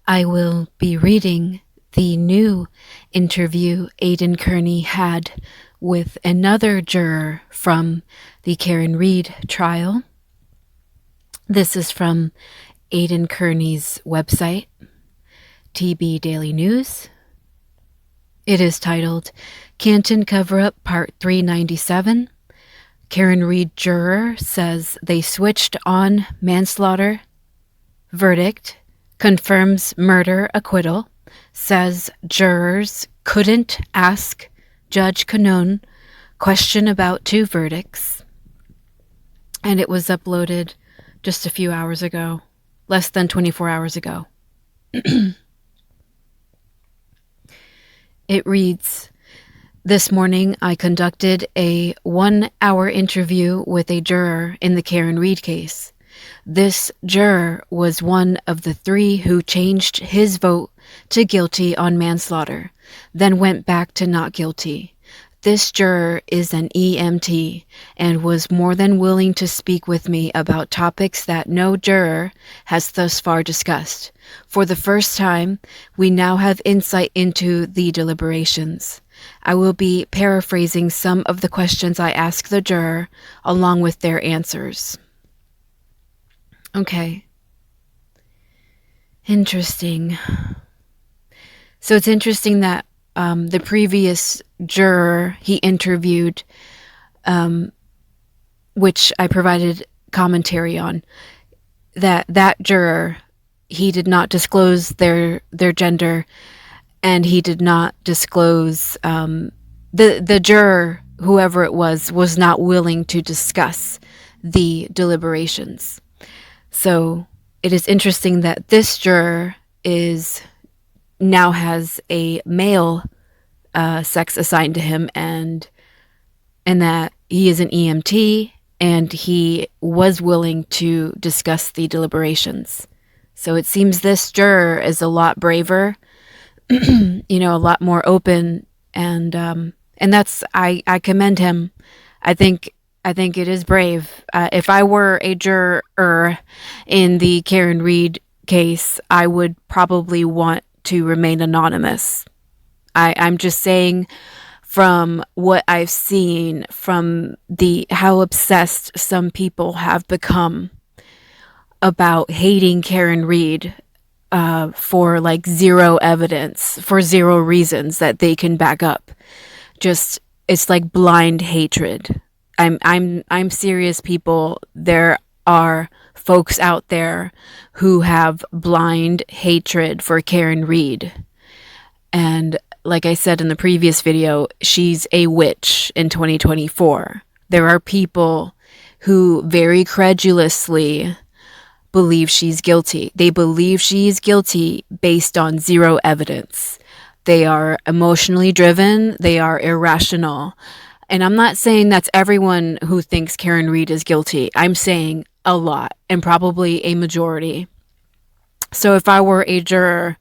I will be reading the new interview Aidan Kearney had with another juror from the Karen Reed trial. This is from Aidan Kearney's website, TB Daily News. It is titled Canton Cover-Up Part 397. Karen Reed juror says they switched on manslaughter. Verdict confirms murder acquittal. Says jurors couldn't ask Judge Canone question about two verdicts. And it was uploaded just a few hours ago, less than 24 hours ago. It reads, this morning I conducted a 1-hour interview with a juror in the Karen Reed case. This juror was one of the 3 who changed his vote to guilty on manslaughter, then went back to not guilty. This juror is an EMT and was more than willing to speak with me about topics that no juror has thus far discussed. For the first time, we now have insight into the deliberations. I will be paraphrasing some of the questions I asked the juror, along with their answers. Okay. Interesting. So it's interesting that the previous juror he interviewed, which I provided commentary on, that juror, he did not disclose their gender, and he did not disclose the juror, whoever it was not willing to discuss the deliberations. So it is interesting that this juror now has a male sex assigned to him, and that he is an EMT, and he was willing to discuss the deliberations. So it seems this juror is a lot braver, a lot more open, and that's I commend him. I think it is brave. If I were a juror in the Karen Reed case, I would probably want to remain anonymous. I'm just saying, from what I've seen, from how obsessed some people have become about hating Karen Reed for like zero evidence, for zero reasons that they can back up. Just, it's like blind hatred. I'm serious, people. There are folks out there who have blind hatred for Karen Reed. And like I said in the previous video, she's a witch in 2024. There are people who very credulously believe she's guilty. They believe she's guilty based on zero evidence. They are emotionally driven. They are irrational. And I'm not saying that's everyone who thinks Karen Reed is guilty. I'm saying a lot, and probably a majority. So if I were a juror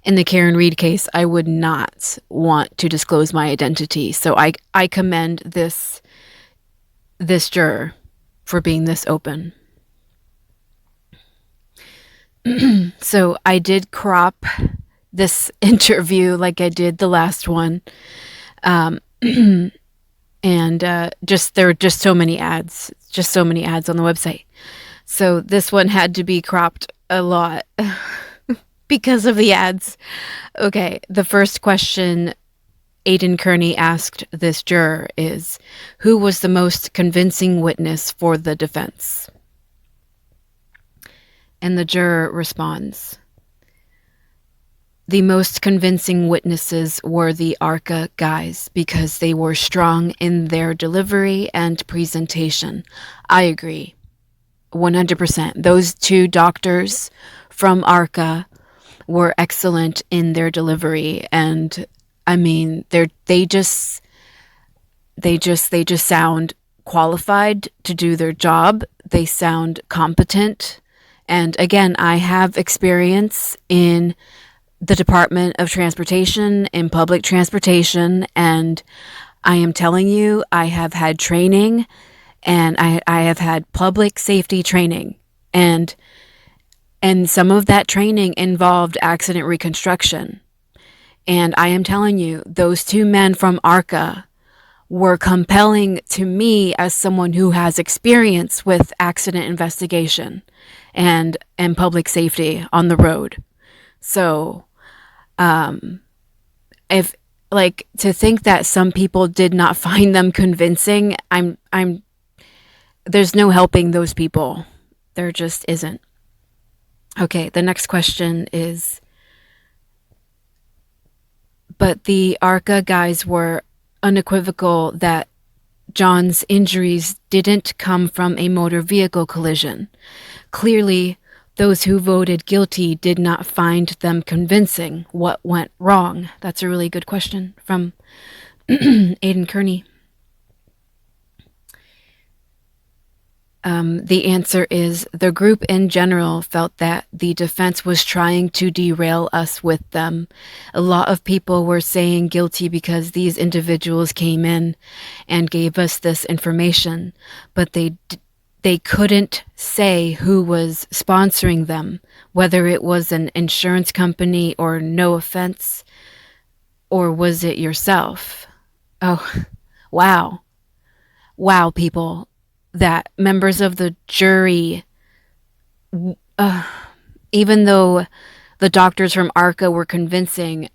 in the Karen Reed case, I would not want to disclose my identity. So I commend this juror for being this open. So I did crop this interview like I did the last one. And there were just so many ads on the website. So this one had to be cropped a lot because of the ads. Okay, the first question Aidan Kearney asked this juror is, who was the most convincing witness for the defense? And the juror responds, the most convincing witnesses were the ARCA guys because they were strong in their delivery and presentation. I agree. 100%. Those 2 doctors from ARCA were excellent in their delivery, and I mean, they just sound qualified to do their job. They sound competent. And again, I have experience in the Department of Transportation, in public transportation, and I am telling you, I have had training, and I have had public safety training, and And some of that training involved accident reconstruction. And I am telling you, those two men from ARCA were compelling to me as someone who has experience with accident investigation and public safety on the road. So, if like to think that some people did not find them convincing, I'm there's no helping those people. There just isn't. Okay, the next question is, but the ARCA guys were unequivocal that John's injuries didn't come from a motor vehicle collision. Clearly, those who voted guilty did not find them convincing. What went wrong? That's a really good question from Aidan Kearney. The answer is the group in general felt that the defense was trying to derail us with them. A lot of people were saying guilty because these individuals came in and gave us this information, but they couldn't say who was sponsoring them, whether it was an insurance company or no offense, or was it yourself? Oh, wow. Wow, people. That members of the jury, even though the doctors from ARCA were convincing,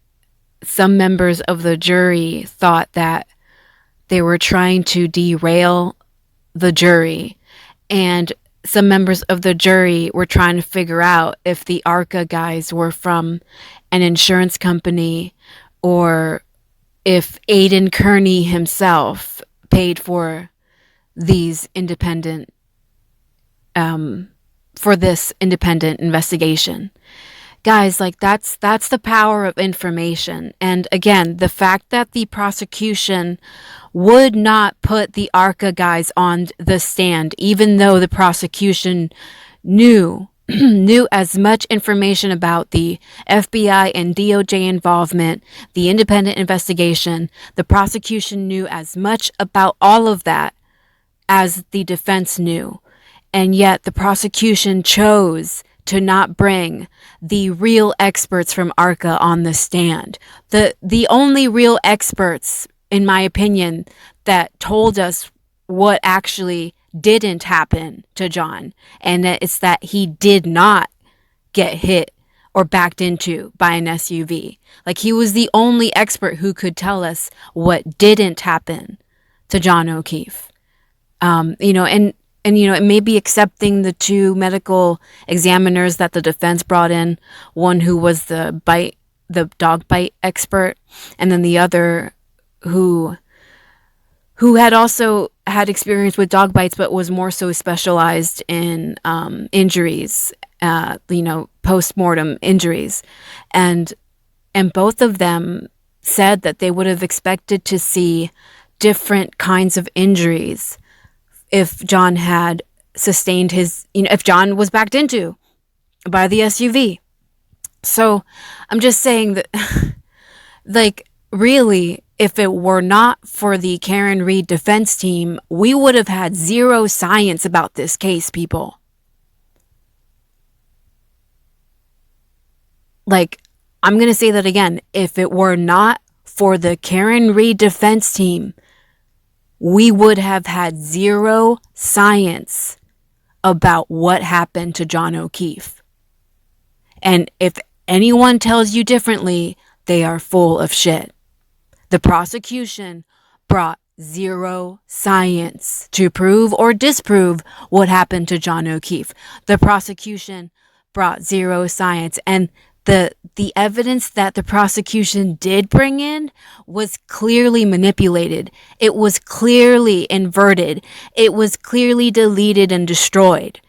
some members of the jury thought that they were trying to derail the jury. And some members of the jury were trying to figure out if the ARCA guys were from an insurance company or if Aidan Kearney himself paid for these independent for this independent investigation. Guys, like that's the power of information. And again, the fact that the prosecution would not put the ARCA guys on the stand, even though the prosecution knew as much information about the FBI and DOJ involvement, the independent investigation, the prosecution knew as much about all of that as the defense knew. And yet the prosecution chose to not bring the real experts from ARCA on the stand. The only real experts, in my opinion, that told us what actually didn't happen to John, and it's that he did not get hit or backed into by an SUV. Like, he was the only expert who could tell us what didn't happen to John O'Keefe. It may be accepting the two medical examiners that the defense brought in, one who was the dog bite expert, and then the other who had also had experience with dog bites, but was more so specialized in injuries, post-mortem injuries. And both of them said that they would have expected to see different kinds of injuries if John had sustained if John was backed into by the SUV. So I'm just saying that, like, really, if it were not for the Karen Reed defense team, we would have had zero science about this case, people. Like, I'm going to say that again. If it were not for the Karen Reed defense team, we would have had zero science about what happened to John O'Keefe. And if anyone tells you differently, they are full of shit. The prosecution brought zero science to prove or disprove what happened to John O'Keefe. The prosecution brought zero science, and the evidence that the prosecution did bring in was clearly manipulated. It was clearly inverted. It was clearly deleted and destroyed.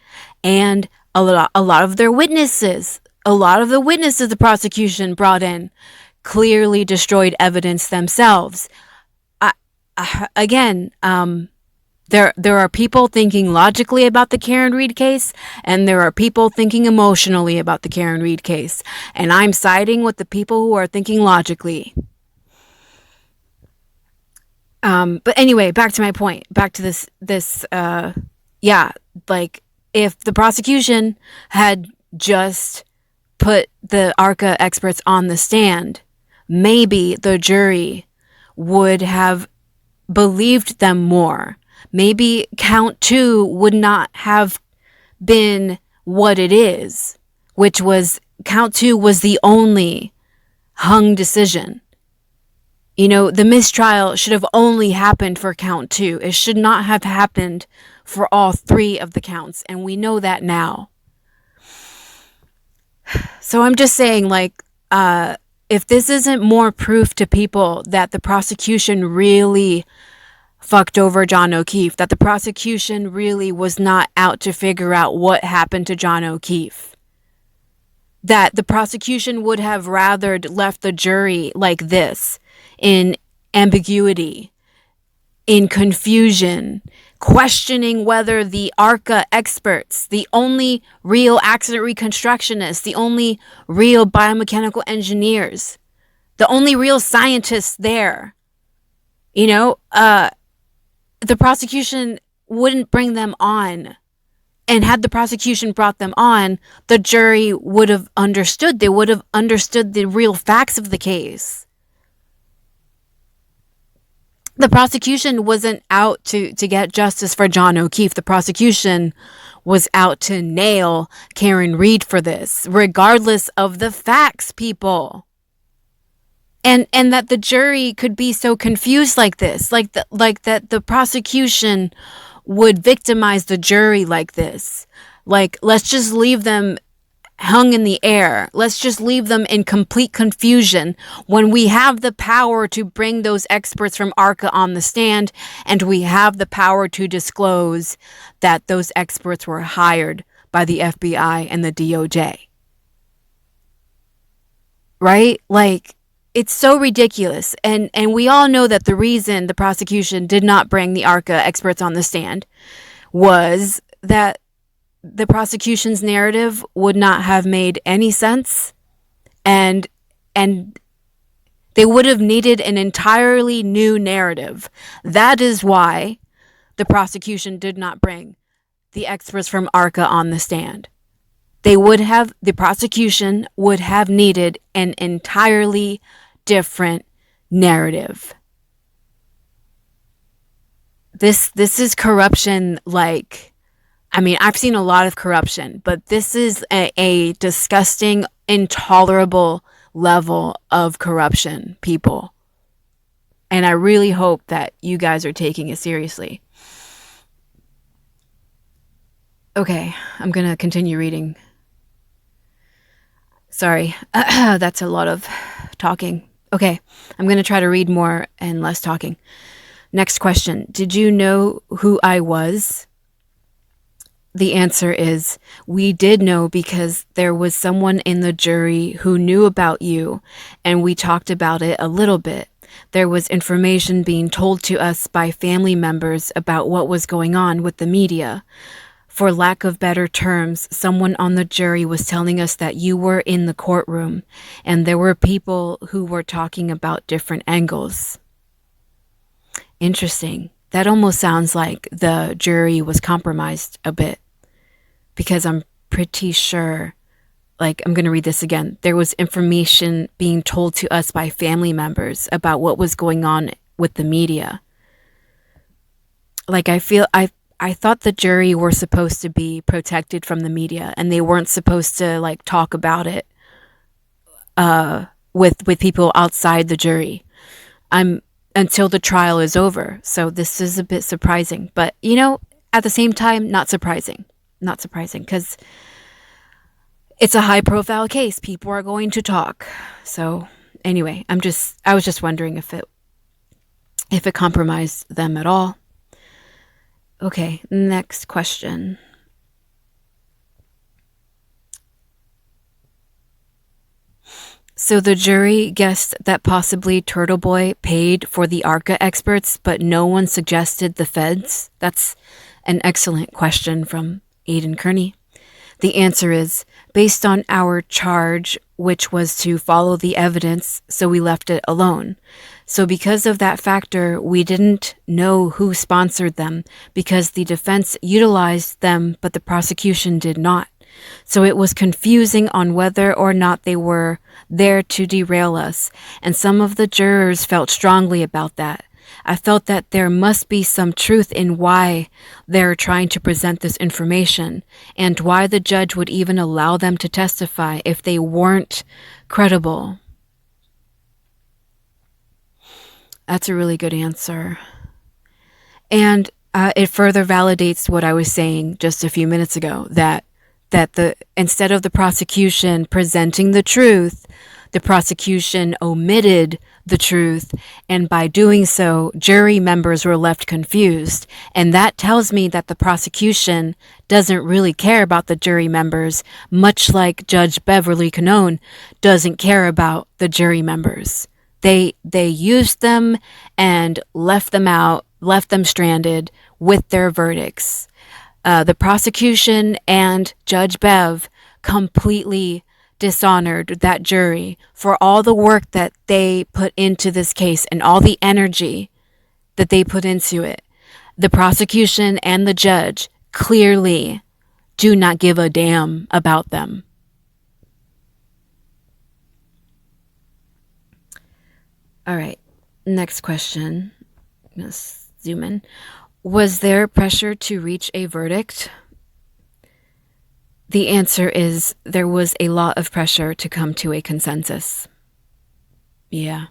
And a lot of the witnesses the prosecution brought in clearly destroyed evidence themselves. There are people thinking logically about the Karen Reed case, and there are people thinking emotionally about the Karen Reed case. And I'm siding with the people who are thinking logically. But anyway, back to my point. Back to this, if the prosecution had just put the ARCA experts on the stand, maybe the jury would have believed them more. Maybe count 2 would not have been what it is, which was count 2 was the only hung decision. You know, the mistrial should have only happened for count 2. It should not have happened for all 3 of the counts, and we know that now. So I'm just saying, like, if this isn't more proof to people that the prosecution really fucked over John O'Keefe, that the prosecution really was not out to figure out what happened to John O'Keefe, that the prosecution would have rather left the jury like this, in ambiguity, in confusion, questioning whether the ARCA experts, the only real accident reconstructionists, the only real biomechanical engineers, the only real scientists there, you know, the prosecution wouldn't bring them on. And had the prosecution brought them on, the jury would have understood. They would have understood the real facts of the case. The prosecution wasn't out to get justice for John O'Keefe. The prosecution was out to nail Karen Reed for this, regardless of the facts, people. And that the jury could be so confused like this, like that the prosecution would victimize the jury like this. Like, let's just leave them hung in the air. Let's just leave them in complete confusion when we have the power to bring those experts from ARCA on the stand, and we have the power to disclose that those experts were hired by the FBI and the DOJ. Right? Like, it's so ridiculous. And we all know that the reason the prosecution did not bring the ARCA experts on the stand was that the prosecution's narrative would not have made any sense, and they would have needed an entirely new narrative. That is why the prosecution did not bring the experts from ARCA on the stand. The prosecution would have needed an entirely different narrative. This is corruption. Like, I mean, I've seen a lot of corruption, but this is a disgusting, intolerable level of corruption, people. And I really hope that you guys are taking it seriously. Okay, I'm going to continue reading. Sorry, that's a lot of talking. Okay, I'm going to try to read more and less talking. Next question. Did you know who I was? The answer is, we did know because there was someone in the jury who knew about you, and we talked about it a little bit. There was information being told to us by family members about what was going on with the media. For lack of better terms, someone on the jury was telling us that you were in the courtroom, and there were people who were talking about different angles. Interesting. That almost sounds like the jury was compromised a bit, because I'm pretty sure, like, I'm going to read this again. There was information being told to us by family members about what was going on with the media. Like, I thought the jury were supposed to be protected from the media, and they weren't supposed to, like, talk about it with people outside the jury. Until the trial is over. So this is a bit surprising, but, you know, at the same time, not surprising, because it's a high profile case. People are going to talk. So anyway, I was just wondering if it compromised them at all. Okay, next question. So the jury guessed that possibly Turtle Boy paid for the ARCA experts, but no one suggested the feds? That's an excellent question from Aidan Kearney. The answer is, based on our charge, which was to follow the evidence, so we left it alone. So because of that factor, we didn't know who sponsored them, because the defense utilized them, but the prosecution did not. So it was confusing on whether or not they were there to derail us, and some of the jurors felt strongly about that. I felt that there must be some truth in why they're trying to present this information, and why the judge would even allow them to testify if they weren't credible. That's a really good answer. And it further validates what I was saying just a few minutes ago, that instead of the prosecution presenting the truth, the prosecution omitted the truth, and by doing so, jury members were left confused. And that tells me that the prosecution doesn't really care about the jury members, much like Judge Beverly Canone doesn't care about the jury members. They used them and left them out, left them stranded with their verdicts. The prosecution and Judge Bev completely dishonored that jury for all the work that they put into this case and all the energy that they put into it. The prosecution and the judge clearly do not give a damn about them. All right, next question. Let's zoom in. Was there pressure to reach a verdict? The answer is there was a lot of pressure to come to a consensus. Yeah.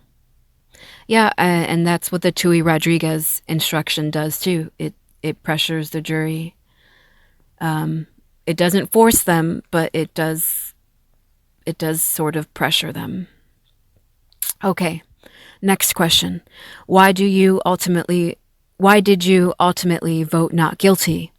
Yeah, and that's what the Tui Rodriguez instruction does too. It pressures the jury. It doesn't force them, but it does sort of pressure them. Okay. Next question. Why did you ultimately vote not guilty?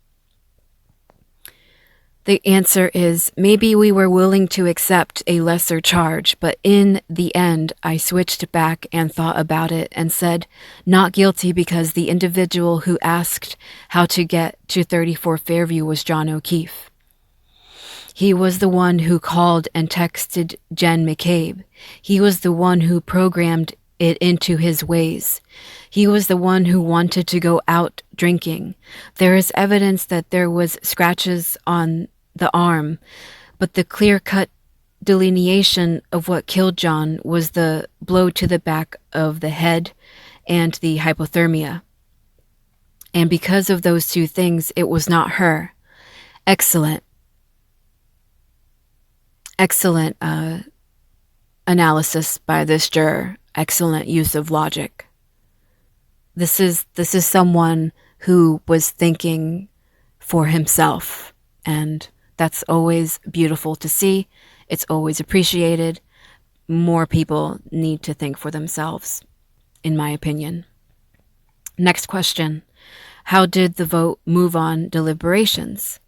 The answer is maybe we were willing to accept a lesser charge, but in the end, I switched back and thought about it and said not guilty because the individual who asked how to get to 34 Fairview was John O'Keefe. He was the one who called and texted Jen McCabe. He was the one who programmed it into his ways. He was the one who wanted to go out drinking. There is evidence that there was scratches on the arm, but the clear-cut delineation of what killed John was the blow to the back of the head and the hypothermia. And because of those two things, it was not her. Excellent analysis by this juror. Excellent use of logic. This is someone who was thinking for himself, and that's always beautiful to see. It's always appreciated. More people need to think for themselves, in my opinion. Next question. How did the vote move on deliberations?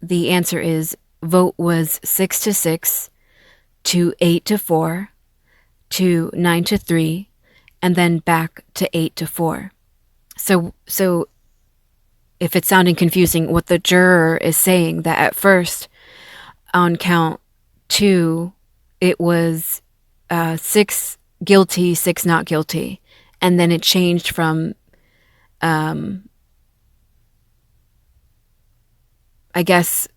The answer is vote was 6-6 to 8-4 to 9-3 and then back to 8-4. So if it's sounding confusing, what the juror is saying that at first on count 2 it was 6 guilty, 6 not guilty, and then it changed from I guess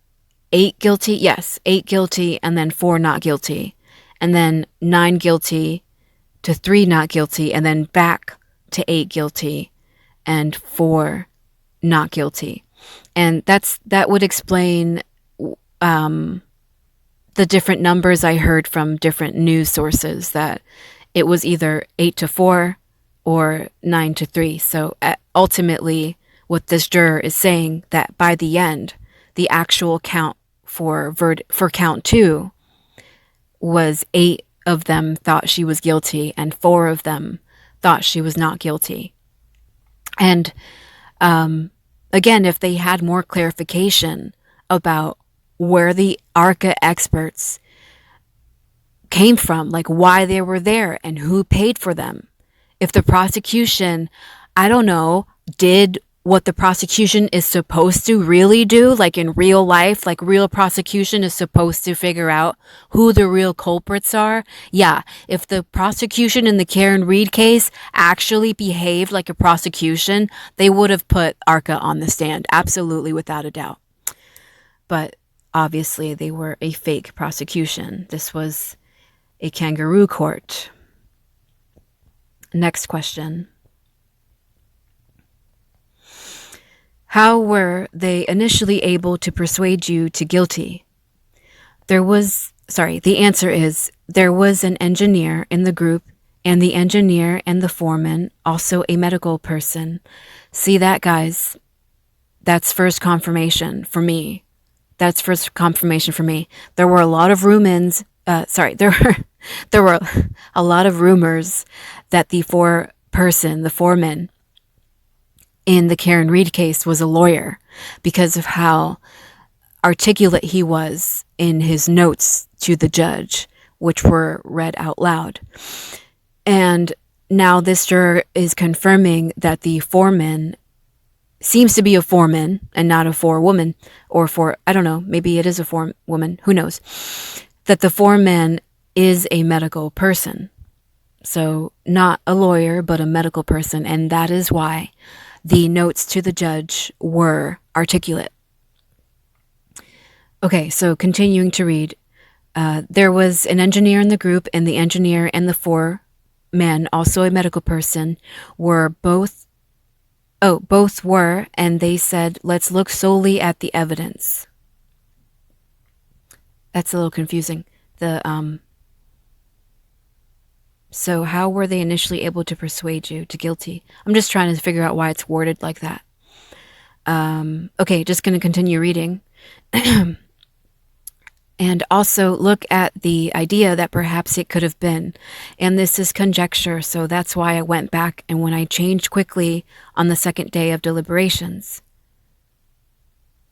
8 guilty, yes, 8 guilty and then 4 not guilty, and then 9 guilty to 3 not guilty, and then back to 8 guilty and 4 not guilty. And that would explain the different numbers I heard from different news sources, that it was either 8-4 or 9-3. So ultimately, what this juror is saying, that by the end, the actual count for count 2 was 8 of them thought she was guilty and 4 of them thought she was not guilty. And again, if they had more clarification about where the ARCA experts came from, like why they were there and who paid for them, if the prosecution, I don't know, did what the prosecution is supposed to really do, like in real life, like real prosecution is supposed to figure out who the real culprits are. Yeah, if the prosecution in the Karen Reed case actually behaved like a prosecution, they would have put ARCA on the stand, absolutely, without a doubt. but obviously they were a fake prosecution. This was a kangaroo court. Next question. How were they initially able to persuade you to guilty? The answer is there was an engineer in the group, and the engineer and the foreman, also a medical person. See that, guys? That's first confirmation for me. There were a lot of there were a lot of rumors that the foreman in the Karen Reed case was a lawyer because of how articulate he was in his notes to the judge, which were read out loud. And now this juror is confirming that the foreman seems to be a foreman and not a forewoman, I don't know, maybe it is a forewoman, who knows, that the foreman is a medical person. So not a lawyer, but a medical person. And that is why the notes to the judge were articulate. Okay, so continuing to read. There was an engineer in the group, and the engineer and the foreman, also a medical person, both were, and they said, let's look solely at the evidence. That's a little confusing. So how were they initially able to persuade you to guilty? I'm just trying to figure out why it's worded like that. Okay, just going to continue reading. And also look at the idea that perhaps it could have been. And this is conjecture, so that's why I went back and when I changed quickly on the second day of deliberations.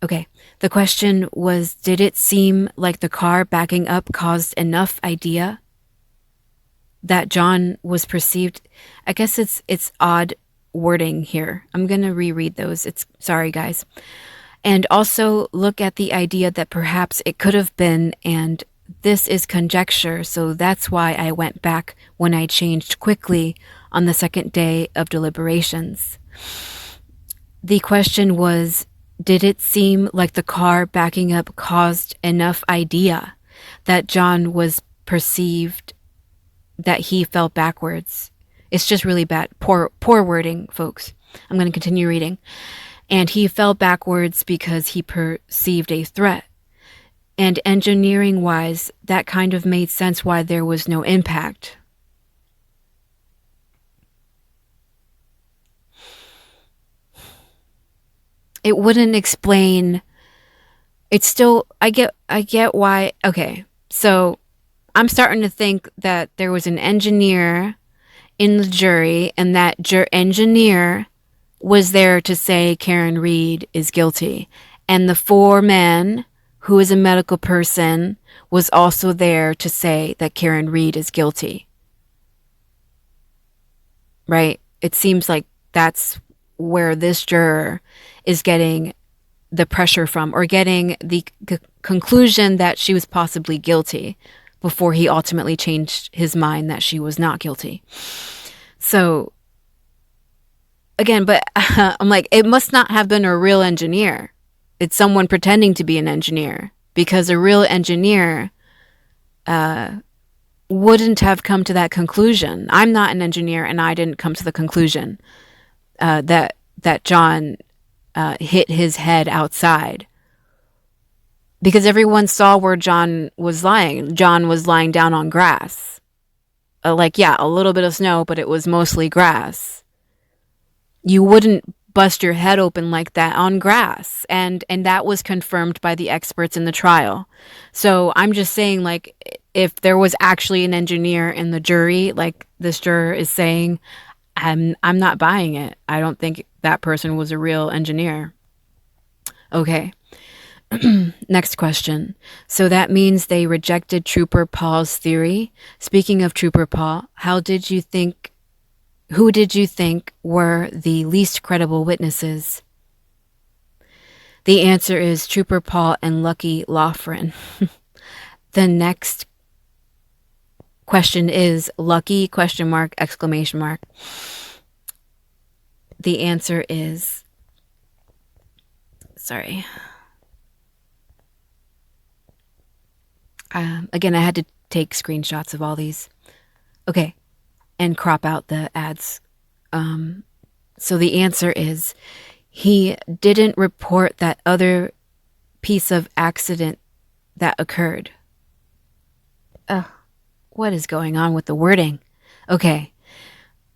Okay, the question was, did it seem like the car backing up caused enough idea that John was perceived? I guess it's odd wording here. I'm going to reread those. Sorry, guys. And also look at the idea that perhaps it could have been, and this is conjecture, so that's why I went back when I changed quickly on the second day of deliberations. The question was, did it seem like the car backing up caused enough idea that John was perceived that he fell backwards? It's just really bad. Poor wording, folks. I'm going to continue reading. And he fell backwards because he perceived a threat. And engineering-wise, that kind of made sense why there was no impact. It wouldn't explain. It's still, I get why. Okay, so I'm starting to think that there was an engineer in the jury, and that engineer was there to say Karen Reed is guilty. And the foreman, who is a medical person, was also there to say that Karen Reed is guilty. Right? It seems like that's where this juror is getting the pressure from, or getting the conclusion that she was possibly guilty before he ultimately changed his mind that she was not guilty. So again, but I'm like, it must not have been a real engineer. It's someone pretending to be an engineer, because a real engineer wouldn't have come to that conclusion. I'm not an engineer, and I didn't come to the conclusion that John hit his head outside, because everyone saw where John was lying. John was lying down on grass. A little bit of snow, but it was mostly grass. You wouldn't bust your head open like that on grass. And that was confirmed by the experts in the trial. So I'm just saying, like, if there was actually an engineer in the jury, like this juror is saying, I'm not buying it. I don't think that person was a real engineer. Okay. Next question. So that means they rejected Trooper Paul's theory. Speaking of Trooper Paul, who did you think were the least credible witnesses? The answer is Trooper Paul and Lucky Loughran. The next question is Lucky ? The answer is, sorry. Again, I had to take screenshots of all these. Okay, and crop out the ads. So the answer is he didn't report that other piece of accident that occurred. What is going on with the wording? Okay,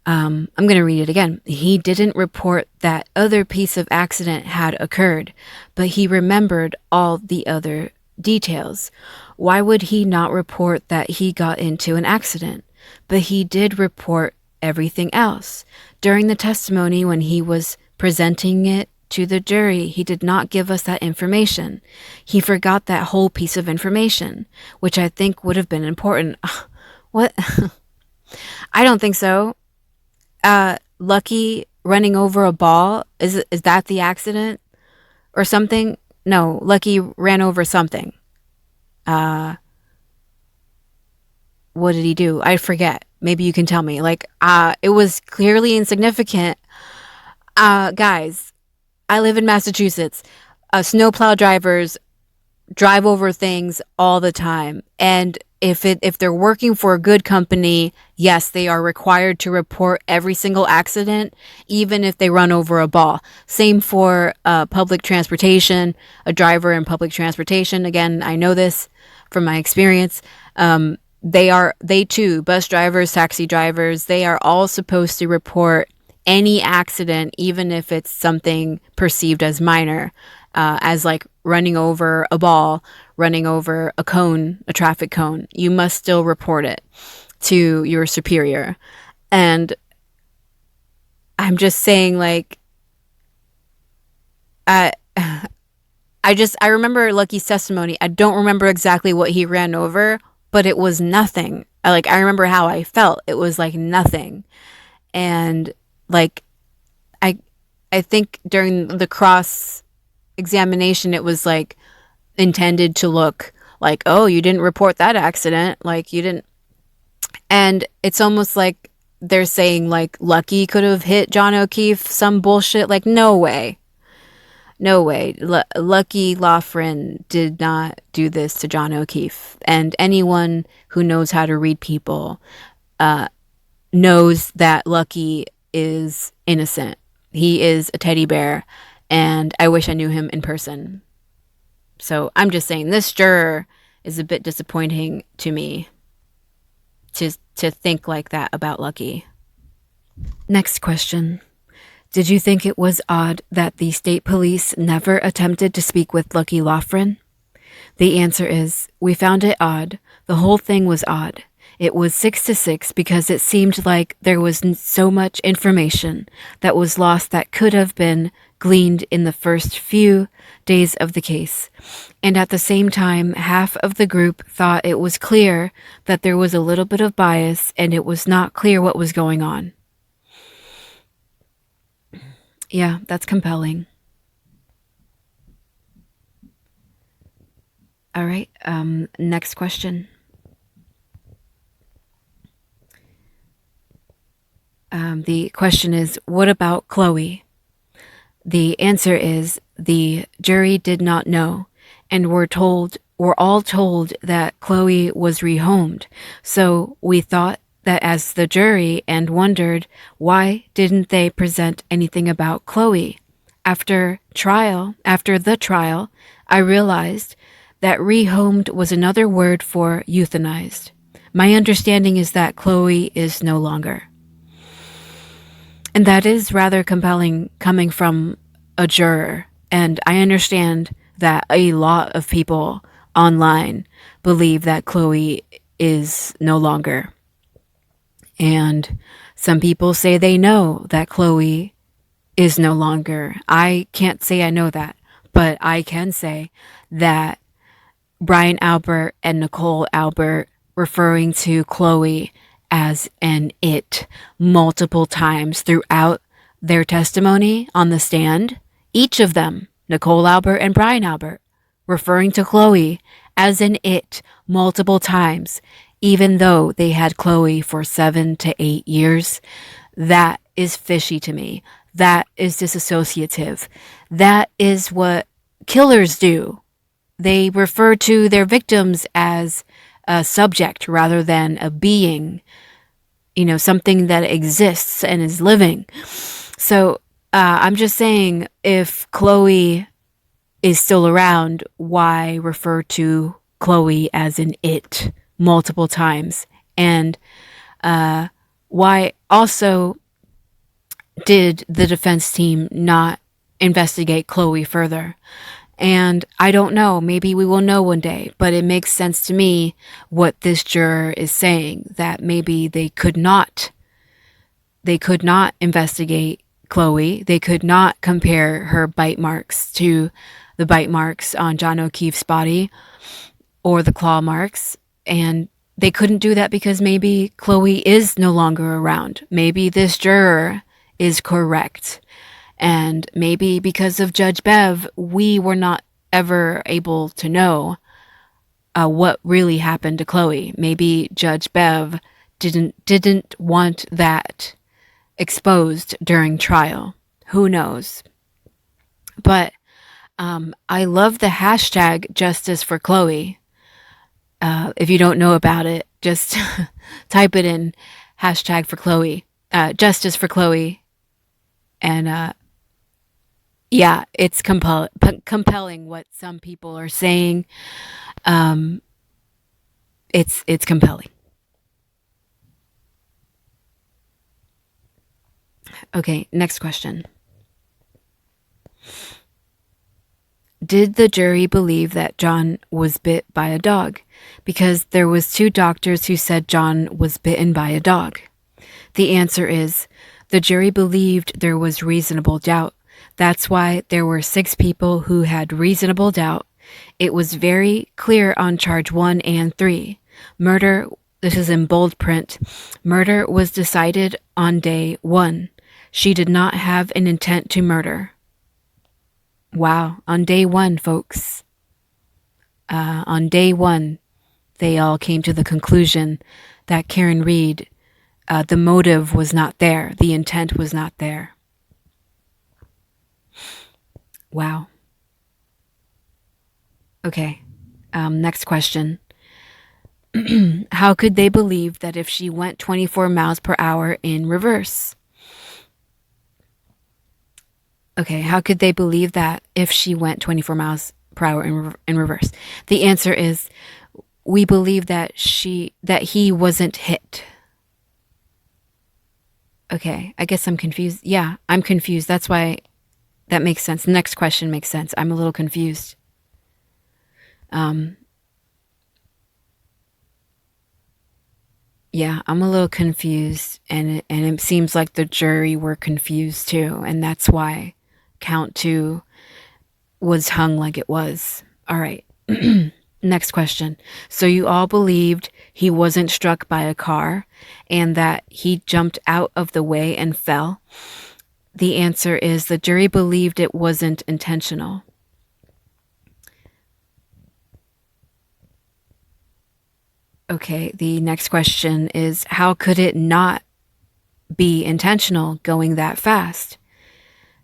I'm going to read it again. He didn't report that other piece of accident had occurred, but he remembered all the other details. Why would he not report that he got into an accident? But he did report everything else. During the testimony, when he was presenting it to the jury, he did not give us that information. He forgot that whole piece of information, which I think would have been important. What? I don't think so. Lucky running over a ball, is that the accident or something? No, Lucky ran over something. What did he do? I forget. Maybe you can tell me. It was clearly insignificant. Guys, I live in Massachusetts. Snowplow drivers drive over things all the time. And if they're working for a good company, yes, they are required to report every single accident, even if they run over a ball. Same for public transportation, a driver in public transportation. Again, I know this from my experience. They too, bus drivers, taxi drivers, they are all supposed to report any accident, even if it's something perceived as minor, as like running over a ball, running over a cone, a traffic cone. You must still report it to your superior. And I'm just saying, I remember Lucky's testimony. I don't remember exactly what he ran over, but it was nothing. I remember how I felt. It was like nothing. And like, I think during the cross examination, it was like intended to look like, oh, you didn't report that accident. Like you didn't. And it's almost like they're saying like Lucky could have hit John O'Keefe, some bullshit. Like, no way. No way. Lucky Loughran did not do this to John O'Keefe. And anyone who knows how to read people knows that Lucky is innocent. He is a teddy bear, and I wish I knew him in person. So I'm just saying this juror is a bit disappointing to me to think like that about Lucky. Next question. Did you think it was odd that the state police never attempted to speak with Lucky Loughran? The answer is, we found it odd. The whole thing was odd. It was 6-6 because it seemed like there was so much information that was lost that could have been gleaned in the first few days of the case. And at the same time, half of the group thought it was clear that there was a little bit of bias and it was not clear what was going on. Yeah, that's compelling. All right, next question. The question is, what about Chloe? The answer is, the jury did not know, and we're all told that Chloe was rehomed. So we thought that as the jury and wondered, why didn't they present anything about Chloe? After the trial, I realized that rehomed was another word for euthanized. My understanding is that Chloe is no longer. And that is rather compelling coming from a juror. And I understand that a lot of people online believe that Chloe is no longer. And some people say they know that Chloe is no longer. I can't say I know that, but I can say that Brian Albert and Nicole Albert referring to Chloe as an it multiple times throughout their testimony on the stand. Each of them, Nicole Albert and Brian Albert, referring to Chloe as an it multiple times, even though they had Chloe for 7 to 8 years. That is fishy to me. That is disassociative. That is what killers do. they refer to their victims as a subject rather than a being, something that exists and is living. So I'm just saying, if Chloe is still around, why refer to Chloe as an it multiple times? And why also did the defense team not investigate Chloe further? And I don't know, maybe we will know one day, but it makes sense to me what this juror is saying, that maybe they could not investigate Chloe. They could not compare her bite marks to the bite marks on John O'Keefe's body or the claw marks. And they couldn't do that because maybe Chloe is no longer around. Maybe this juror is correct. And maybe because of Judge Bev, we were not ever able to know what really happened to Chloe. Maybe Judge Bev didn't want that exposed during trial. Who knows? But I love the hashtag Justice for Chloe. If you don't know about it, just type it in, hashtag for Chloe, Justice for Chloe. And yeah, it's compelling what some people are saying. It's compelling. Okay, next question. Did the jury believe that John was bit by a dog? Because there was 2 doctors who said John was bitten by a dog. The answer is, the jury believed there was reasonable doubt. That's why there were 6 people who had reasonable doubt. It was very clear on charge 1 and 3. Murder, this is in bold print, murder was decided on day 1. She did not have an intent to murder. Wow, on day 1, folks. On day 1, they all came to the conclusion that Karen Reed, the motive was not there. The intent was not there. Wow. Okay, next question. How could they believe that if she went 24 miles per hour in reverse? Okay, how could they believe that if she went 24 miles per hour in reverse? The answer is, we believe that he wasn't hit. Okay, I guess I'm confused. Yeah, I'm confused. That's why that makes sense. The next question makes sense. I'm a little confused. Yeah, I'm a little confused, and it seems like the jury were confused too, and that's why count 2 was hung like it was. All right. Next question. So you all believed he wasn't struck by a car and that he jumped out of the way and fell? The answer is, the jury believed it wasn't intentional. Okay, the next question is, how could it not be intentional going that fast?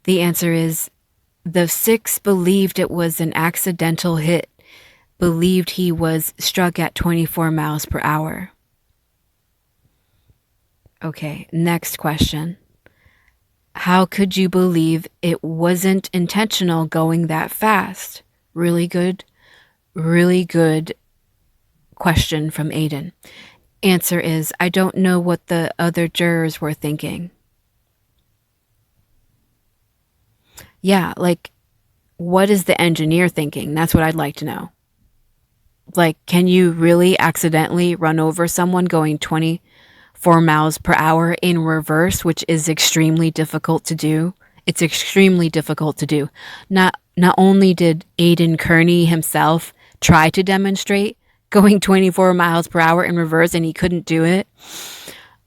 The answer is, the 6 believed it was an accidental hit, believed he was struck at 24 miles per hour. Okay, next question. How could you believe it wasn't intentional going that fast? Really good question from Aidan. Answer is, I don't know what the other jurors were thinking. Yeah, like, what is the engineer thinking? That's what I'd like to know. Like, can you really accidentally run over someone going 24 miles per hour in reverse, which is extremely difficult to do? It's extremely difficult to do. Not only did Aidan Kearney himself try to demonstrate going 24 miles per hour in reverse and he couldn't do it,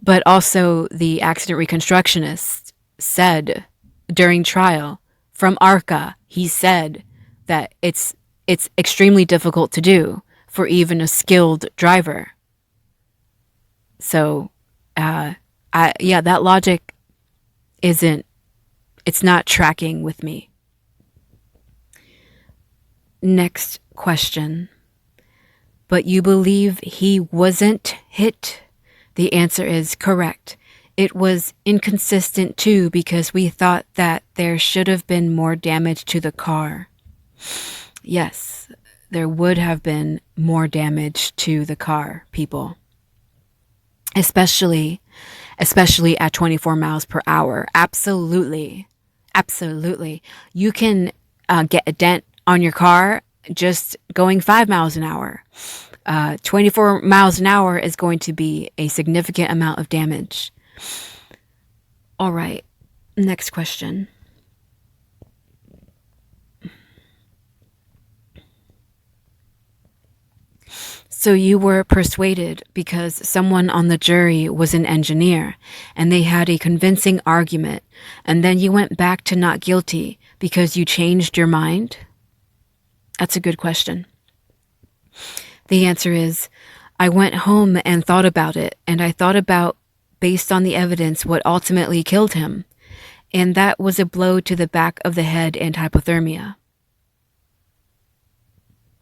but also the accident reconstructionist said during trial from ARCA, he said that it's extremely difficult to do for even a skilled driver. So, that logic it's not tracking with me. Next question. But you believe he wasn't hit? The answer is correct. It was inconsistent too because we thought that there should have been more damage to the car. Yes, there would have been more damage to the car, people. Especially at 24 miles per hour. Absolutely. Absolutely. You can get a dent on your car just going 5 miles an hour. 24 miles an hour is going to be a significant amount of damage. All right. Next question. So you were persuaded because someone on the jury was an engineer and they had a convincing argument, and then you went back to not guilty because you changed your mind? That's a good question. The answer is, I went home and thought about it, and I thought about, based on the evidence, what ultimately killed him, and that was a blow to the back of the head and hypothermia.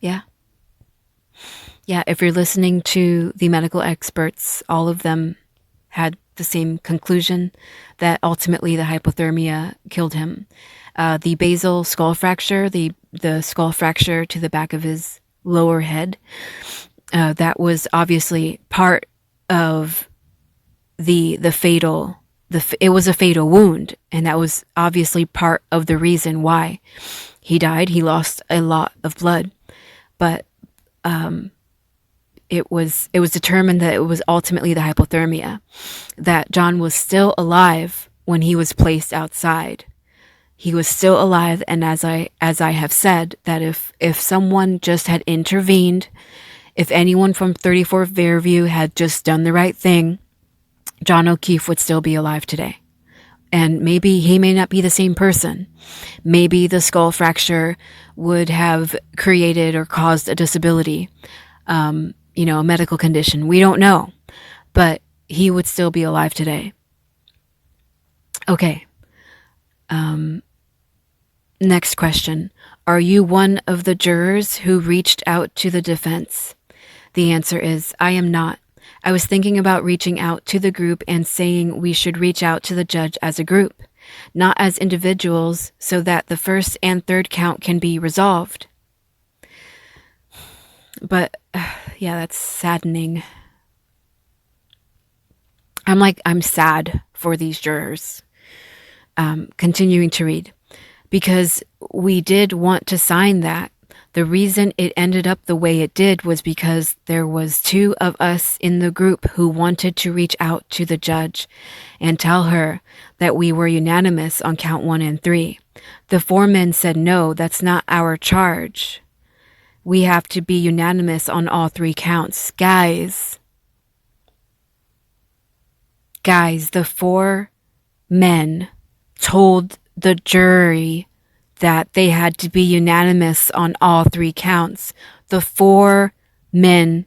Yeah. Yeah, if you're listening to the medical experts, all of them had the same conclusion that ultimately the hypothermia killed him. The basal skull fracture, the skull fracture to the back of his lower head, that was obviously part of the fatal. It was a fatal wound, and that was obviously part of the reason why he died. He lost a lot of blood, but it was determined that it was ultimately the hypothermia, that John was still alive when he was placed outside. He was still alive, and as I have said, that if someone just had intervened, if anyone from 34 Fairview had just done the right thing, John O'Keefe would still be alive today. And maybe he may not be the same person. Maybe the skull fracture would have created or caused a disability, a medical condition. We don't know, but he would still be alive today. Okay. Next question. Are you one of the jurors who reached out to the defense? The answer is, I am not. I was thinking about reaching out to the group and saying we should reach out to the judge as a group, not as individuals, so that the first and third count can be resolved. But, yeah, that's saddening. I'm sad for these jurors. Continuing to read. Because we did want to sign that. The reason it ended up the way it did was because there was 2 of us in the group who wanted to reach out to the judge and tell her that we were unanimous on count 1 and 3. The foreman said, no, that's not our charge. We have to be unanimous on all 3 counts. Guys, the 4 men told the jury that they had to be unanimous on all 3 counts. The 4 men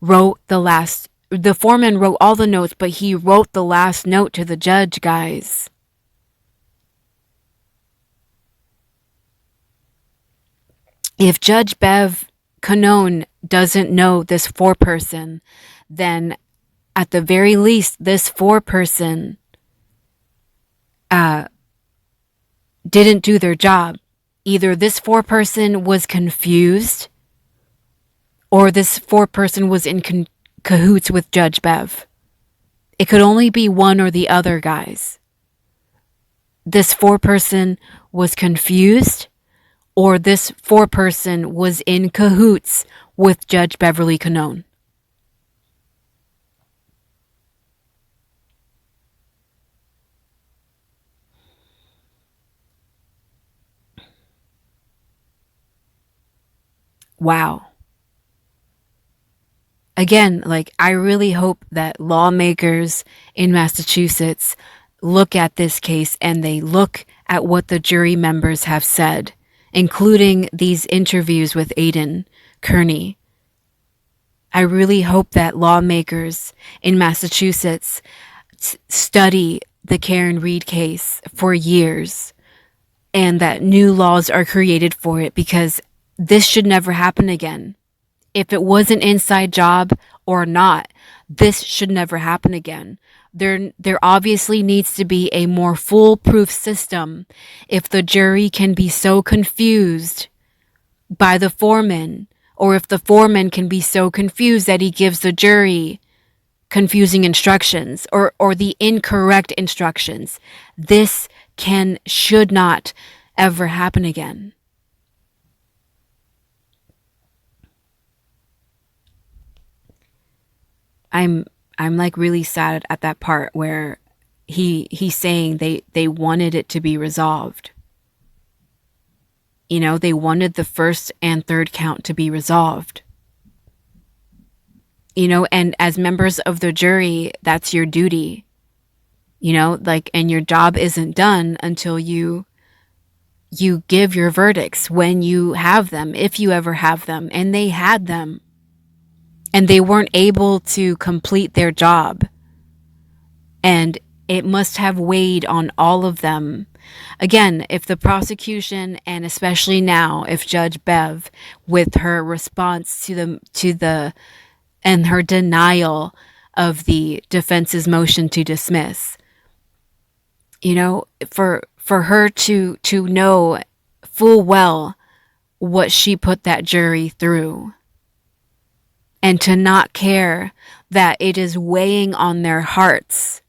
wrote the foreman wrote all the notes, but he wrote the last note to the judge, guys. If Judge Bev Canone doesn't know this 4-person, then at the very least, this 4-person didn't do their job. Either this 4-person was confused, or this 4-person was in cahoots with Judge Bev. It could only be one or the other, guys. This 4-person was confused, or this 4-person was in cahoots with Judge Beverly Canone. Wow. Again, I really hope that lawmakers in Massachusetts look at this case and they look at what the jury members have said, including these interviews with Aidan Kearney. I really hope that lawmakers in Massachusetts study the Karen Read case for years and that new laws are created for it, because this should never happen again. If it was an inside job or not, this should never happen again. There obviously needs to be a more foolproof system if the jury can be so confused by the foreman, or if the foreman can be so confused that he gives the jury confusing instructions or the incorrect instructions. This should not ever happen again. I'm like really sad at that part where he's saying they wanted it to be resolved. You know, they wanted the first and third count to be resolved. You know, and as members of the jury, that's your duty. You know, like, and your job isn't done until you give your verdicts when you have them, if you ever have them, and they had them. And they weren't able to complete their job. And it must have weighed on all of them. Again, if the prosecution, and especially now, if Judge Bev, with her response to the and her denial of the defense's motion to dismiss, you know, for her to know full well what she put that jury through, and to not care that it is weighing on their hearts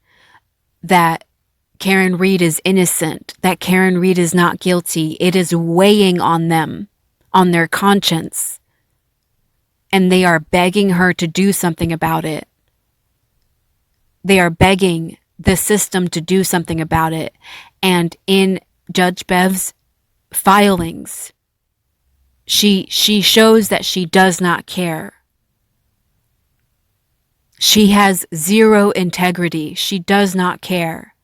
that Karen Reed is innocent, that Karen Reed is not guilty. It is weighing on them, on their conscience. And they are begging her to do something about it. They are begging the system to do something about it. And in Judge Bev's filings, she shows that she does not care. She has zero integrity. She does not care.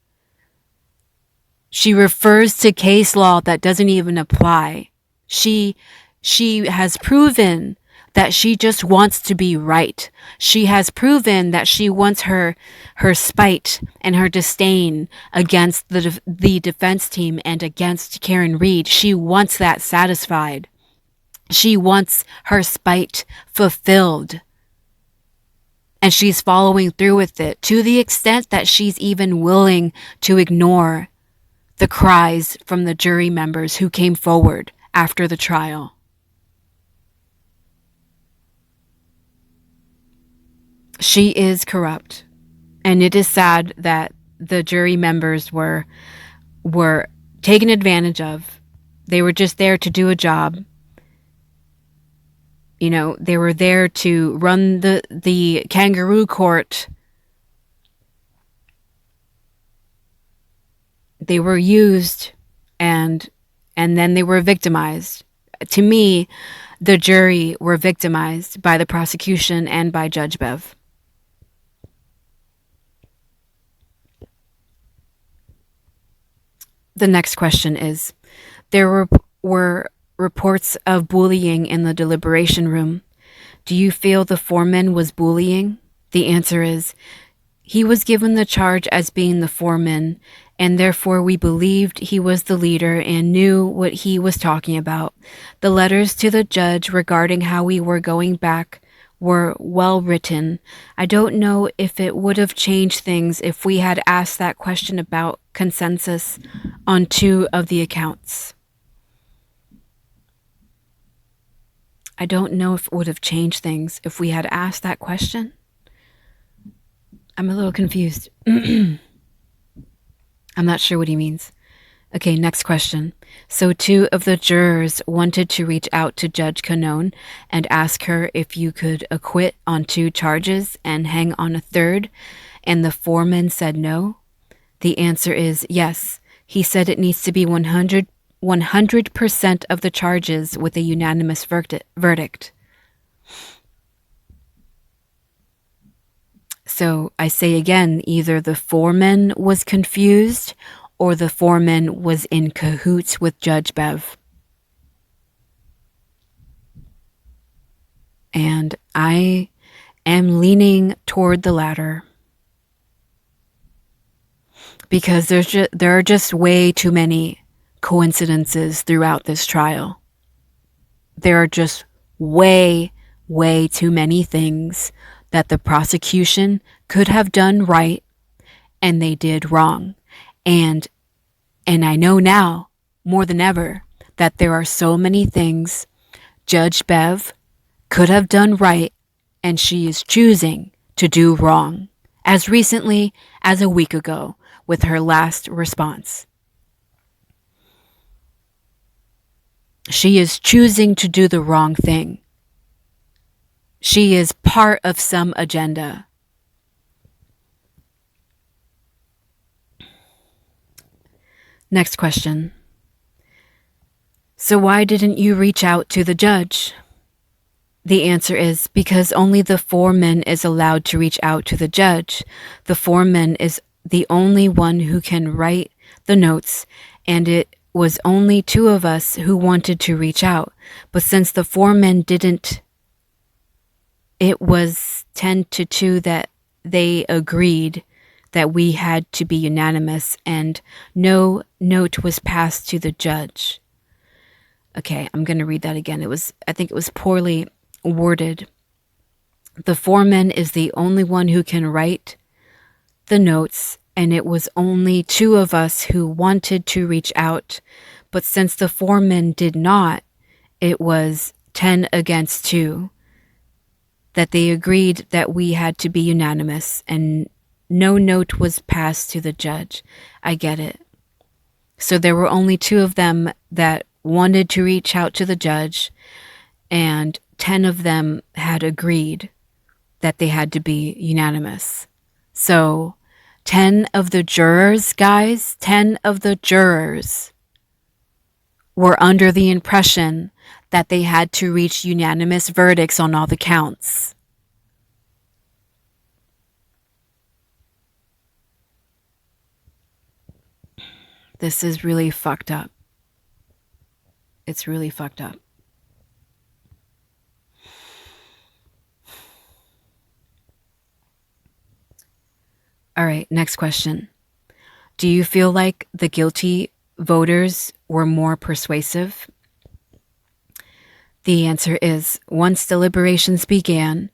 She refers to case law that doesn't even apply. She has proven that she just wants to be right. She has proven that she wants her spite and her disdain against the defense team and against Karen Reed. She wants that satisfied. She wants her spite fulfilled. And she's following through with it to the extent that she's even willing to ignore the cries from the jury members who came forward after the trial. She is corrupt. And it is sad that the jury members were taken advantage of. They were just there to do a job. You know, they were there to run the kangaroo court. They were used and then they were victimized. To me, the jury were victimized by the prosecution and by Judge Bev. The next question is, there were reports of bullying in the deliberation room. Do you feel the foreman was bullying? The answer is, he was given the charge as being the foreman, and therefore we believed he was the leader and knew what he was talking about. The letters to the judge regarding how we were going back were well written. I don't know if it would have changed things if we had asked that question about consensus on 2 of the accounts. I don't know if it would have changed things if we had asked that question. I'm a little confused. I'm not sure what he means. Okay, next question. So 2 of the jurors wanted to reach out to Judge Canone and ask her if you could acquit on 2 charges and hang on a 3rd, and the foreman said no. The answer is yes. He said it needs to be 100% of the charges with a unanimous verdict. So I say again, either the foreman was confused or the foreman was in cahoots with Judge Bev. And I am leaning toward the latter. Because there are just way too many coincidences throughout this trial. there are just way, way too many things that the prosecution could have done right and they did wrong. And I know now more than ever that there are so many things Judge Bev could have done right and she is choosing to do wrong, as recently as a week ago with her last response. She is choosing to do the wrong thing. She is part of some agenda. Next question. So why didn't you reach out to the judge? The answer is because only the foreman is allowed to reach out to the judge. The foreman is the only one who can write the notes, and it was only two of us who wanted to reach out. But since the foreman didn't, it was 10-2 that they agreed that we had to be unanimous, and no note was passed to the judge. Okay, I'm going to read that again. I think it was poorly worded. The foreman is the only one who can write the notes, and it was only two of us who wanted to reach out. But since the foreman did not, it was 10-2 that they agreed that we had to be unanimous, and no note was passed to the judge. I get it. So there were only two of them that wanted to reach out to the judge, and 10 of them had agreed that they had to be unanimous. So 10 of the jurors, guys, 10 of the jurors were under the impression that they had to reach unanimous verdicts on all the counts. This is really fucked up. It's really fucked up. All right, next question. Do you feel like the guilty voters were more persuasive? The answer is, once deliberations began,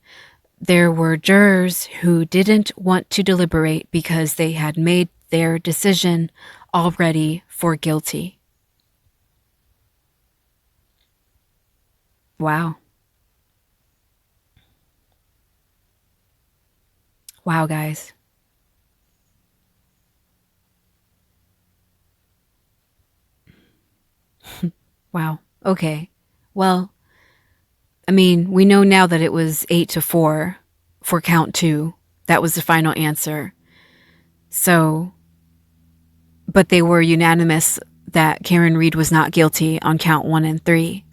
there were jurors who didn't want to deliberate because they had made their decision already for guilty. Wow. Wow, guys. Wow. Okay. Well, I mean, we know now that it was 8-4 for count 2. That was the final answer. So, but they were unanimous that Karen Reed was not guilty on count 1 and 3.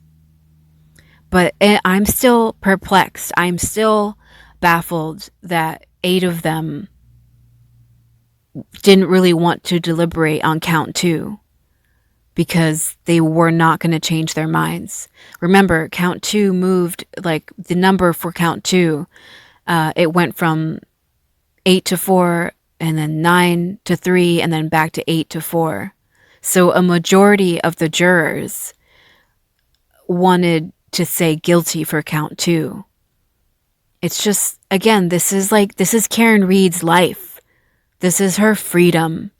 But I'm still perplexed. I'm still baffled that 8 of them didn't really want to deliberate on count 2 because they were not going to change their minds. Remember, count 2 moved, like the number for count 2, it went from 8-4 and then 9-3 and then back to 8-4. So a majority of the jurors wanted to say guilty for count 2. It's just, again, this is Karen Reed's life. This is her freedom.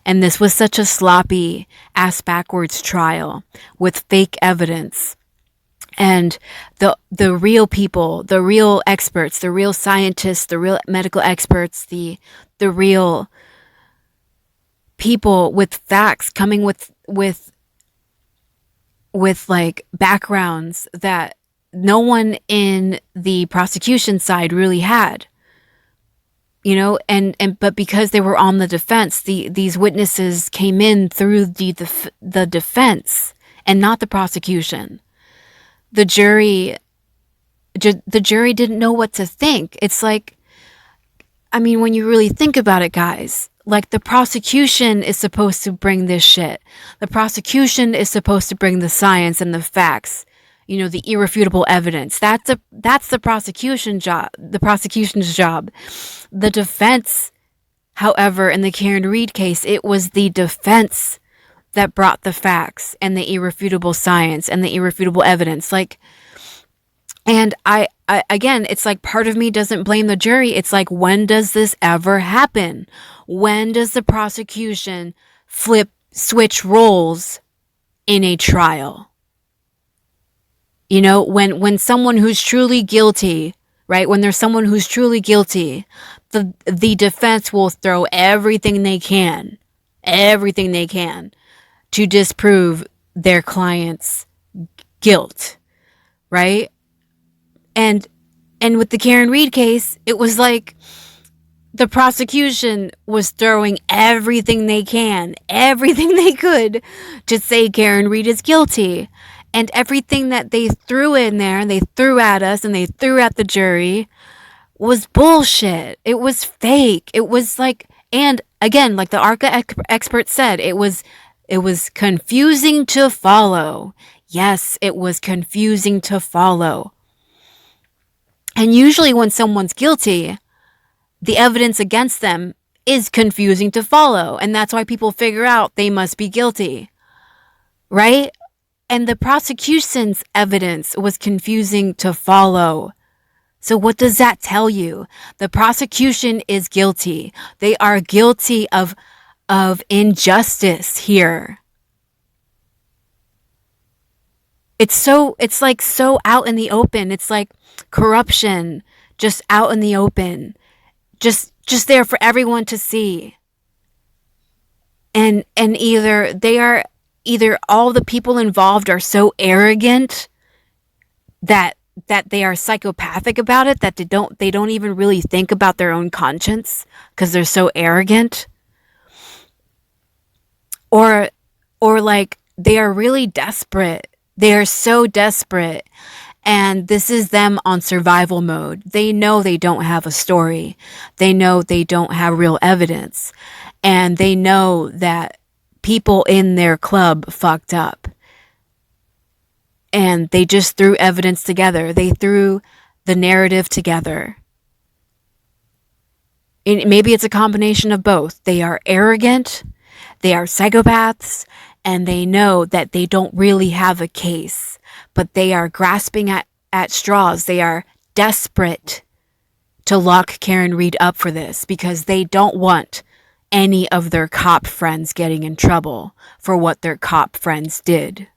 And this was such a sloppy ass backwards trial with fake evidence. And the real people, the real experts, the real scientists, the real medical experts, the real people with facts coming with like backgrounds that no one in the prosecution side really had, you know, but because they were on the defense, these witnesses came in through the defense and not the prosecution. The jury didn't know what to think. It's like, I mean, when you really think about it, guys, like the prosecution is supposed to bring this shit. The prosecution is supposed to bring the science and the facts, you know, the irrefutable evidence. That's the prosecution's job. The defense, however, in the Karen Reed case, it was the defense that brought the facts and the irrefutable science and the irrefutable evidence. Like, and I again, it's like part of me doesn't blame the jury. It's like, when does this ever happen? When does the prosecution switch roles in a trial? You know, when someone who's truly guilty, right? When there's someone who's truly guilty, the defense will throw everything they can to disprove their client's guilt, right? And with the Karen Read case, it was like the prosecution was throwing everything they could to say Karen Read is guilty. And everything that they threw in there and they threw at us and they threw at the jury was bullshit. It was fake. It was like, and again, like the ARCA expert said, it was confusing to follow. Yes, it was confusing to follow. And usually when someone's guilty, the evidence against them is confusing to follow. And that's why people figure out they must be guilty, right? And the prosecution's evidence was confusing to follow. So what does that tell you? The prosecution is guilty. They are guilty of injustice here. It's like so out in the open. It's like corruption just out in the open. Just there for everyone to see. And either all the people involved are so arrogant that they are psychopathic about it, that they don't even really think about their own conscience because they're so arrogant, or like they are really desperate. They are so desperate, and this is them on survival mode. They know they don't have a story. They know they don't have real evidence, and they know that people in their club fucked up. And they just threw evidence together. They threw the narrative together. And maybe it's a combination of both. They are arrogant, they are psychopaths, and they know that they don't really have a case, but they are grasping at straws. They are desperate to lock Karen Read up for this because they don't want any of their cop friends getting in trouble for what their cop friends did.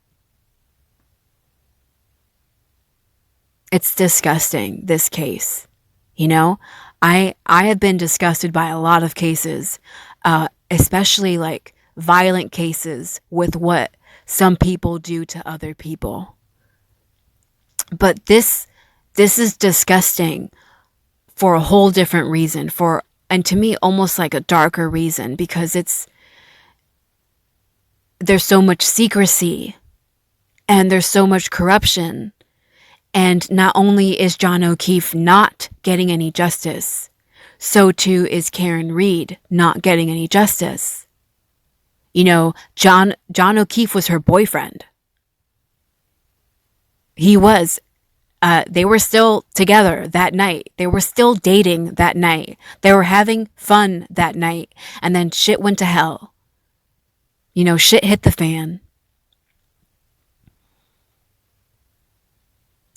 It's disgusting, this case. You know, I have been disgusted by a lot of cases, especially like violent cases with what some people do to other people. But this is disgusting for a whole different reason, and to me almost like a darker reason, because there's so much secrecy and there's so much corruption. And not only is John O'Keefe not getting any justice, so too is Karen Read not getting any justice. You know, John O'Keefe was her boyfriend. He was. They were still together that night. They were still dating that night. They were having fun that night. And then shit went to hell. You know, shit hit the fan.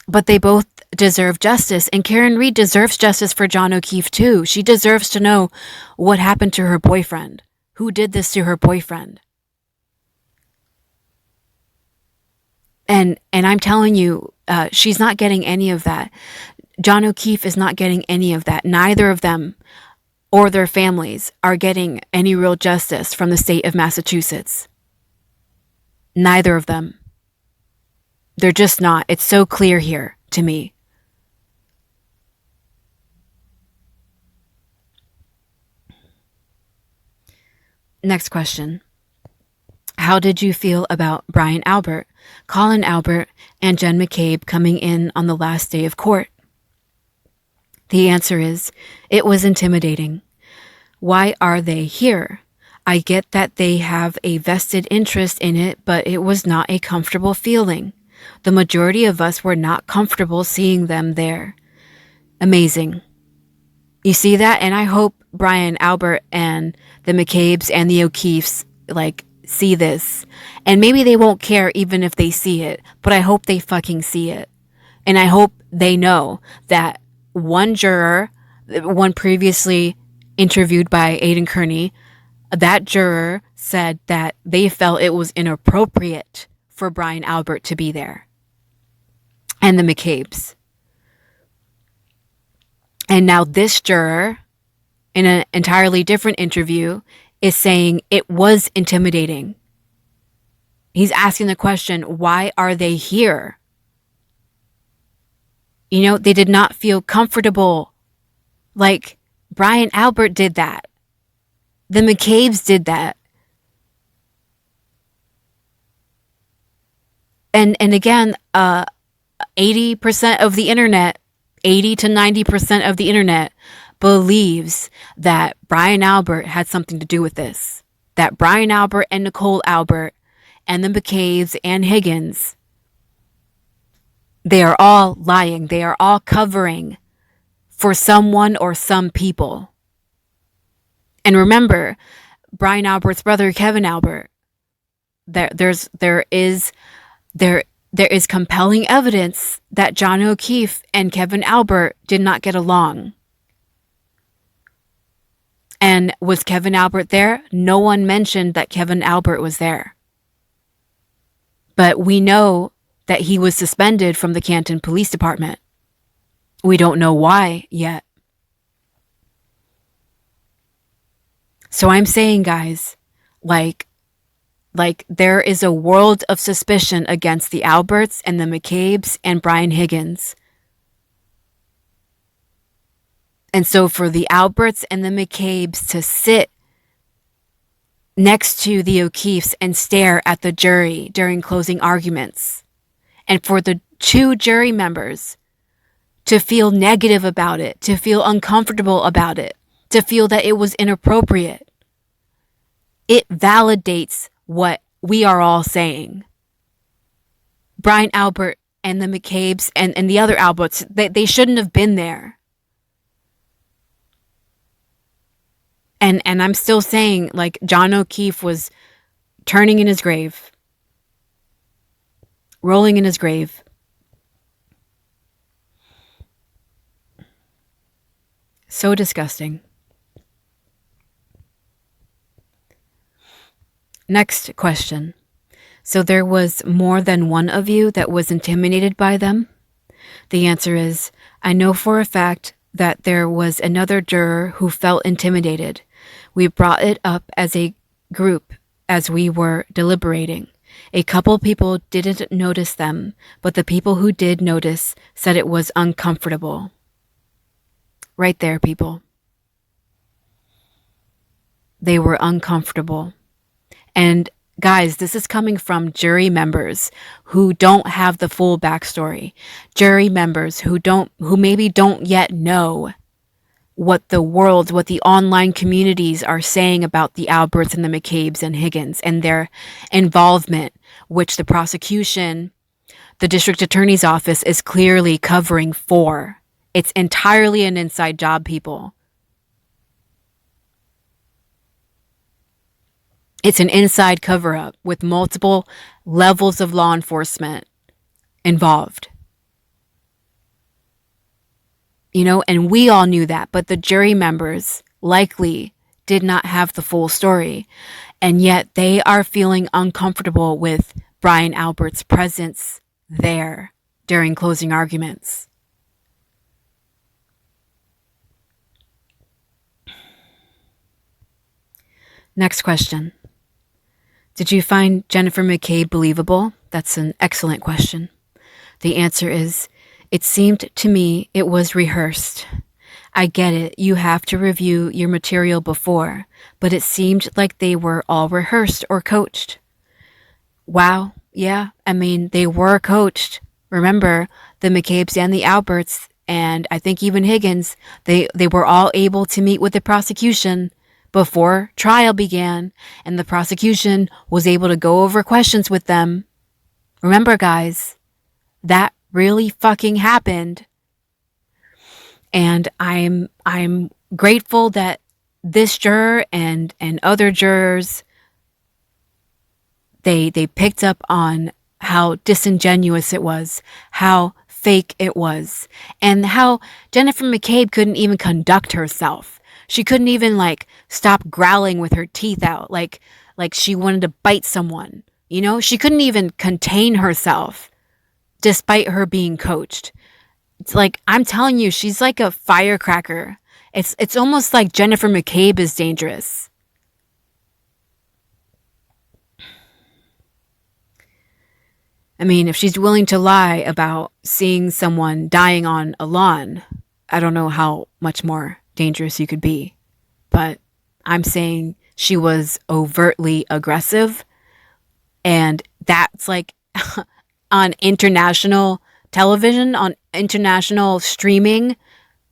But they both deserve justice. And Karen Read deserves justice for John O'Keefe too. She deserves to know what happened to her boyfriend. Who did this to her boyfriend? And I'm telling you, she's not getting any of that. John O'Keefe is not getting any of that. Neither of them or their families are getting any real justice from the state of Massachusetts. Neither of them. They're just not. It's so clear here to me. Next question. How did you feel about Brian Albert, Colin Albert, and Jen McCabe coming in on the last day of court? The answer is, it was intimidating. Why are they here? I get that they have a vested interest in it, but it was not a comfortable feeling. The majority of us were not comfortable seeing them there. Amazing. You see that? And I hope Brian Albert and the McCabes and the O'Keefes, like, see this, and maybe they won't care even if they see it, but I hope they fucking see it. And I hope they know that one juror, one previously interviewed by Aidan Kearney, that juror said that they felt it was inappropriate for Brian Albert to be there and the McCabe's. And now this juror, in an entirely different interview, is saying it was intimidating. He's asking the question, why are they here? You know, they did not feel comfortable. Like, Brian Albert did that. The McCabe's did that. And again, 80% of the internet, 80 to 90% of the internet believes that Brian Albert had something to do with this. That Brian Albert and Nicole Albert and the McCabe's and Higgins, they are all lying. They are all covering for someone or some people. And remember, Brian Albert's brother, Kevin Albert, there is compelling evidence that John O'Keefe and Kevin Albert did not get along. And was Kevin Albert there? No one mentioned that Kevin Albert was there. But we know that he was suspended from the Canton Police Department. We don't know why yet. So I'm saying, guys, like there is a world of suspicion against the Alberts and the McCabe's and Brian Higgins. And so for the Alberts and the McCabe's to sit next to the O'Keefes and stare at the jury during closing arguments, and for the two jury members to feel negative about it, to feel uncomfortable about it, to feel that it was inappropriate, it validates what we are all saying. Brian Albert and the McCabe's and the other Alberts, they shouldn't have been there. And I'm still saying, like, John O'Keefe was turning in his grave, rolling in his grave. So disgusting. Next question. So there was more than one of you that was intimidated by them? The answer is, I know for a fact that there was another juror who felt intimidated. We brought it up as a group as we were deliberating. A couple people didn't notice them, but the people who did notice said it was uncomfortable. Right there, people. They were uncomfortable. And guys, this is coming from jury members who don't have the full backstory. Jury members who maybe don't yet know what the online communities are saying about the Alberts and the McCabe's and Higgins and their involvement, which the prosecution, the district attorney's office is clearly covering for. It's entirely an inside job, people. It's an inside cover-up with multiple levels of law enforcement involved. You know, and we all knew that, but the jury members likely did not have the full story. And yet they are feeling uncomfortable with Brian Albert's presence there during closing arguments. Next question. Did you find Jennifer McCabe believable? That's an excellent question. The answer is, it seemed to me it was rehearsed. I get it, you have to review your material before, but it seemed like they were all rehearsed or coached. Wow, yeah, I mean, they were coached. Remember, the McCabe's and the Alberts, and I think even Higgins, they were all able to meet with the prosecution before trial began, and the prosecution was able to go over questions with them. Remember, guys, that really fucking happened. And I'm grateful that this juror and other jurors They picked up on how disingenuous it was, how fake it was, and how Jennifer McCabe couldn't even conduct herself. She couldn't even like stop growling with her teeth out like she wanted to bite someone. You know, she couldn't even contain herself despite her being coached. It's like, I'm telling you, she's like a firecracker. It's almost like Jennifer McCabe is dangerous. I mean, if she's willing to lie about seeing someone dying on a lawn, I don't know how much more dangerous you could be. But I'm saying she was overtly aggressive, and that's like on international television, on international streaming.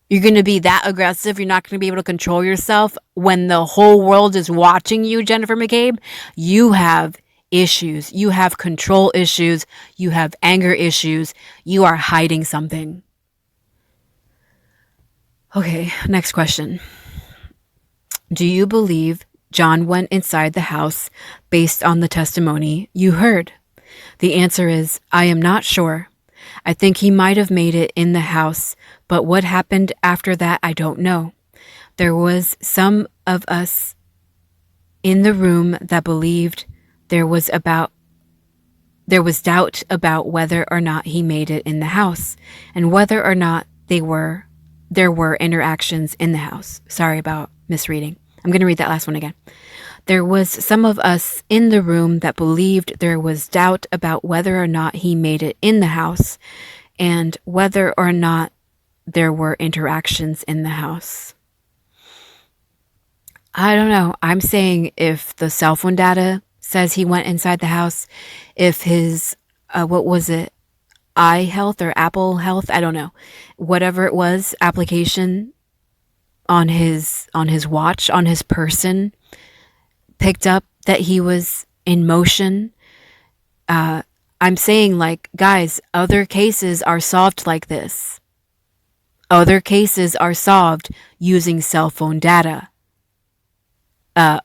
You're going to be that aggressive. You're not going to be able to control yourself when the whole world is watching you, Jennifer McCabe. You have issues. You have control issues. You have anger issues. You are hiding something. Okay, next question. Do you believe John went inside the house based on the testimony you heard? The answer is, I am not sure. I think he might have made it in the house, but what happened after that, I don't know. There was some of us in the room that believed there was doubt about whether or not he made it in the house and whether or not there were interactions in the house. Sorry about misreading. I'm going to read that last one again. There was some of us in the room that believed there was doubt about whether or not he made it in the house and whether or not there were interactions in the house. I don't know. I'm saying if the cell phone data says he went inside the house, if his, what was it? iHealth or Apple Health, I don't know. Whatever it was, application on his watch, on his person, picked up that he was in motion. I'm saying, like, guys, other cases are solved like this. Other cases are solved using cell phone data.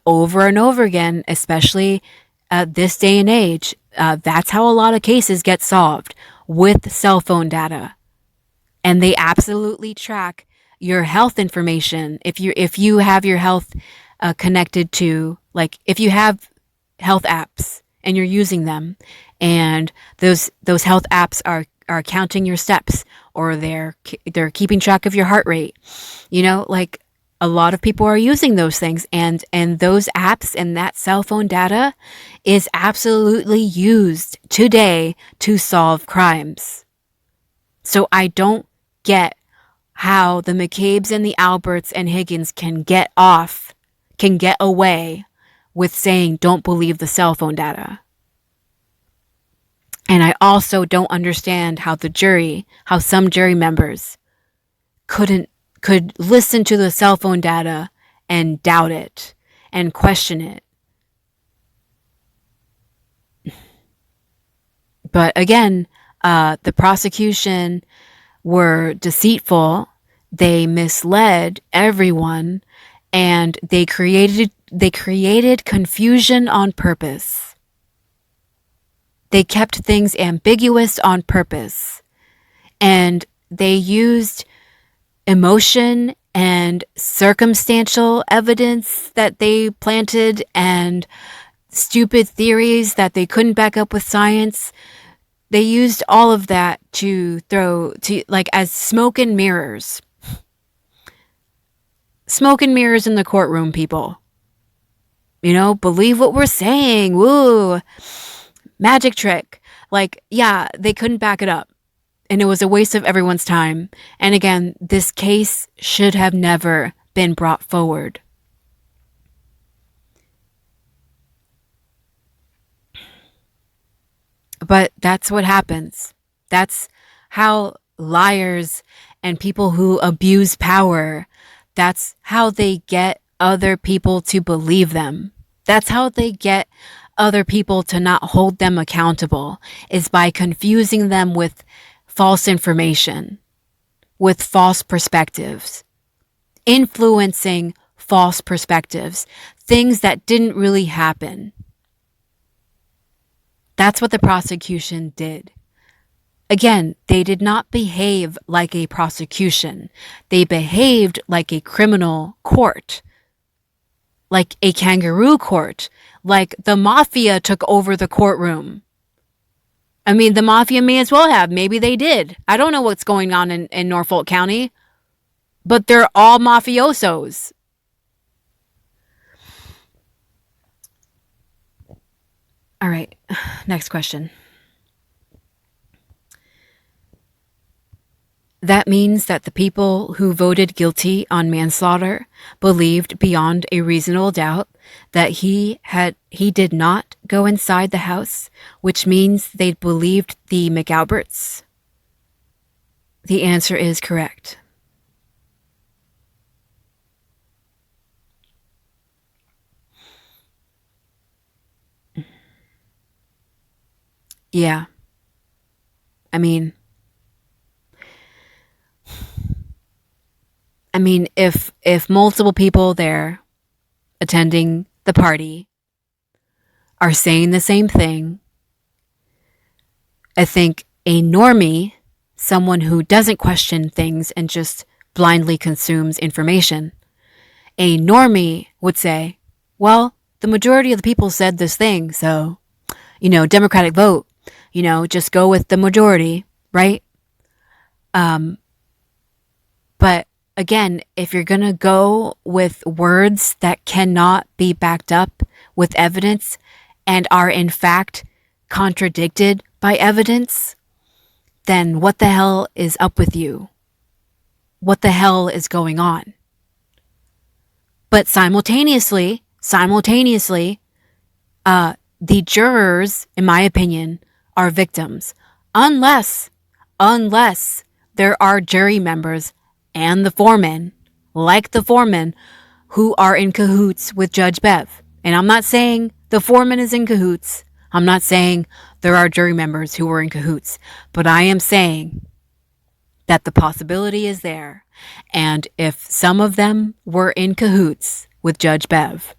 Over and over again, especially this day and age. That's how a lot of cases get solved, with cell phone data. And they absolutely track your health information. If you have your health connected to, like, if you have health apps and you're using them, and those health apps are counting your steps, or they're keeping track of your heart rate, you know, like, a lot of people are using those things, and those apps and that cell phone data is absolutely used today to solve crimes. So I don't get how the McCabes and the Alberts and Higgins can get away with saying don't believe the cell phone data. And I also don't understand how some jury members could listen to the cell phone data and doubt it and question it. But again, the prosecution were deceitful. They misled everyone, and they created confusion on purpose. They kept things ambiguous on purpose, and they used emotion and circumstantial evidence that they planted and stupid theories that they couldn't back up with science. They used all of that to throw to, like, as smoke and mirrors. Smoke and mirrors in the courtroom, people. You know, believe what we're saying. Woo. Magic trick. Like, yeah, they couldn't back it up. And it was a waste of everyone's time. And again, this case should have never been brought forward. But that's what happens. That's how liars and people who abuse power, that's how they get other people to believe them. That's how they get other people to not hold them accountable, is by confusing them with false information, with false perspectives, influencing false perspectives, things that didn't really happen. That's what the prosecution did. Again, they did not behave like a prosecution. They behaved like a criminal court, like a kangaroo court, like the mafia took over the courtroom. I mean, the mafia may as well have. Maybe they did. I don't know what's going on in Norfolk County, but they're all mafiosos. All right, next question. That means that the people who voted guilty on manslaughter believed beyond a reasonable doubt that he did not go inside the house, which means they believed the McAlberts. The answer is correct. Yeah. I mean, if multiple people there attending the party are saying the same thing, I think a normie, someone who doesn't question things and just blindly consumes information, a normie would say, well, the majority of the people said this thing, so, Democratic vote, just go with the majority, right? But again, if you're going to go with words that cannot be backed up with evidence and are in fact contradicted by evidence, then what the hell is up with you? What the hell is going on? But simultaneously, the jurors, in my opinion, are victims. Unless there are jury members and the foreman, like the foreman, who are in cahoots with Judge Bev. And I'm not saying the foreman is in cahoots. I'm not saying there are jury members who are in cahoots. But I am saying that the possibility is there. And if some of them were in cahoots with Judge Bev,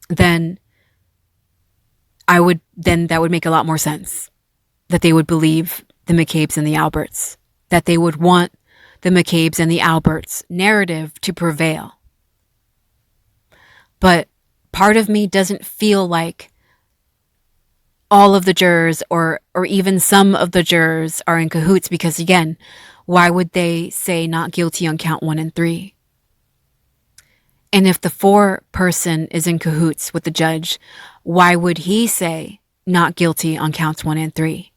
then that would make a lot more sense. That they would believe the McCabe's and the Alberts. That they would want the McCabe's and the Alberts narrative to prevail. But part of me doesn't feel like all of the jurors or even some of the jurors are in cahoots, because again, why would they say not guilty on count 1 and 3? And if the foreperson is in cahoots with the judge, why would he say not guilty on counts 1 and 3?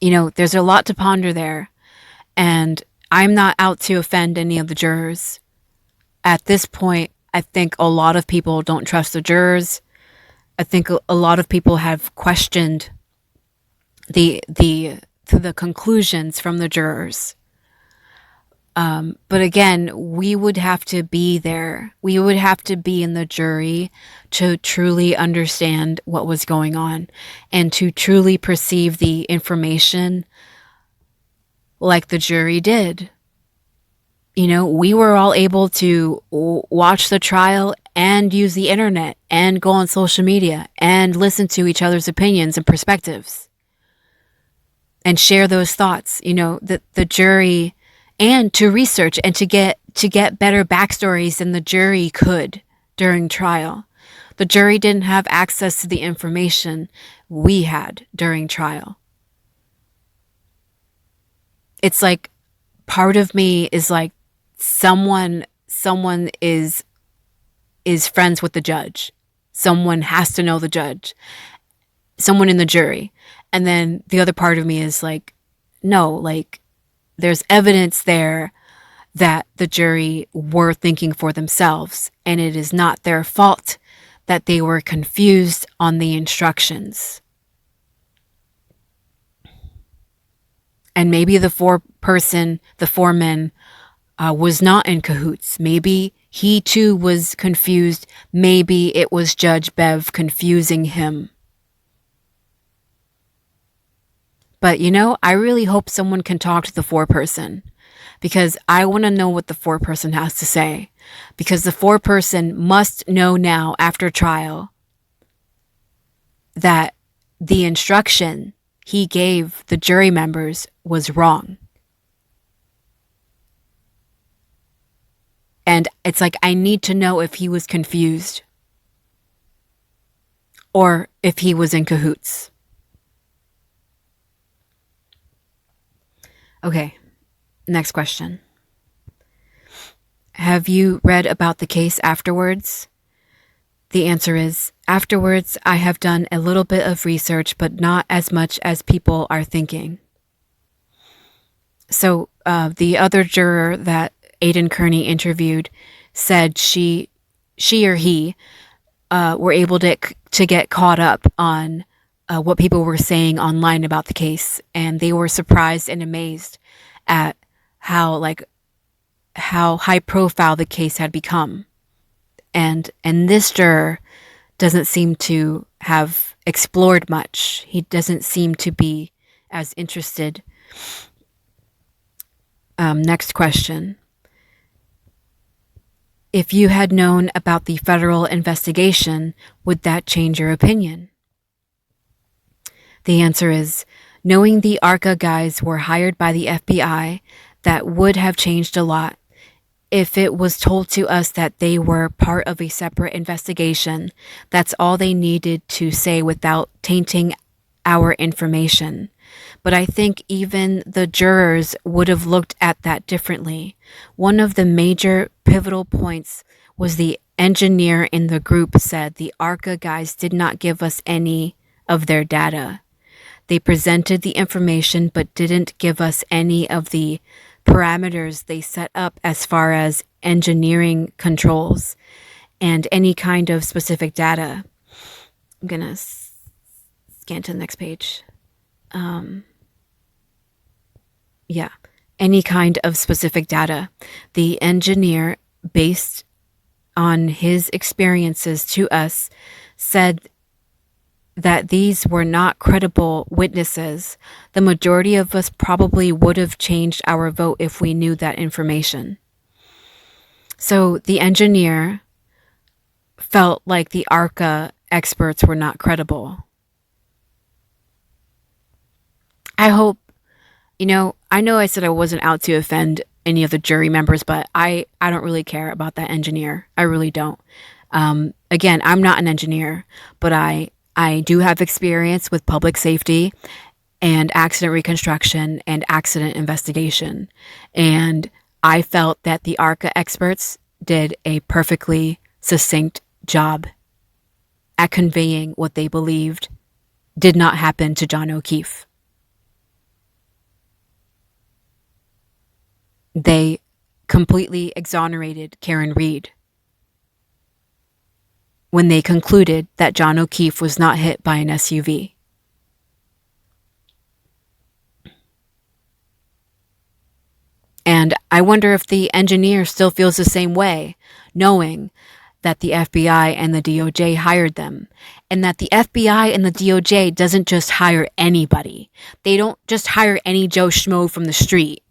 There's a lot to ponder there, and I'm not out to offend any of the jurors. At this point, I think a lot of people don't trust the jurors. I think a lot of people have questioned the conclusions from the jurors. But again, we would have to be there. We would have to be in the jury to truly understand what was going on and to truly perceive the information like the jury did. We were all able to watch the trial and use the internet and go on social media and listen to each other's opinions and perspectives and share those thoughts, the jury, and to research and to get better backstories than the jury could during trial. The jury didn't have access to the information we had during trial. It's like part of me is like someone is friends with the judge. Someone has to know the judge. Someone in the jury. And then the other part of me is like, no, like there's evidence there that the jury were thinking for themselves, and it is not their fault that they were confused on the instructions. And maybe the foreman, was not in cahoots. Maybe he too was confused. Maybe it was Judge Bev confusing him. But I really hope someone can talk to the foreperson, because I want to know what the foreperson has to say. Because the foreperson must know now after trial that the instruction he gave the jury members was wrong. And it's like, I need to know if he was confused or if he was in cahoots. Okay, next question. Have you read about the case afterwards? The answer is, afterwards, I have done a little bit of research, but not as much as people are thinking. So the other juror that Aidan Kearney interviewed said she or he were able to get caught up on what people were saying online about the case, and they were surprised and amazed at how high profile the case had become. And this juror doesn't seem to have explored much. He doesn't seem to be as interested. Next question. If you had known about the federal investigation, would that change your opinion? The answer is, knowing the ARCA guys were hired by the FBI, that would have changed a lot. If it was told to us that they were part of a separate investigation, that's all they needed to say without tainting our information. But I think even the jurors would have looked at that differently. One of the major pivotal points was the engineer in the group said the ARCA guys did not give us any of their data. They presented the information but didn't give us any of the parameters they set up as far as engineering controls and any kind of specific data. I'm going to scan to the next page. Any kind of specific data. The engineer, based on his experiences to us, said that these were not credible witnesses. The majority of us probably would have changed our vote if we knew that information. So the engineer felt like the ARCA experts were not credible. I hope, I know I said I wasn't out to offend any of the jury members, but I don't really care about that engineer. I really don't. Again, I'm not an engineer, but I do have experience with public safety and accident reconstruction and accident investigation. And I felt that the ARCA experts did a perfectly succinct job at conveying what they believed did not happen to John O'Keefe. They completely exonerated Karen Reed when they concluded that John O'Keefe was not hit by an SUV. And I wonder if the engineer still feels the same way, knowing that the FBI and the DOJ hired them, and that the FBI and the DOJ doesn't just hire anybody. They don't just hire any Joe Schmo from the street.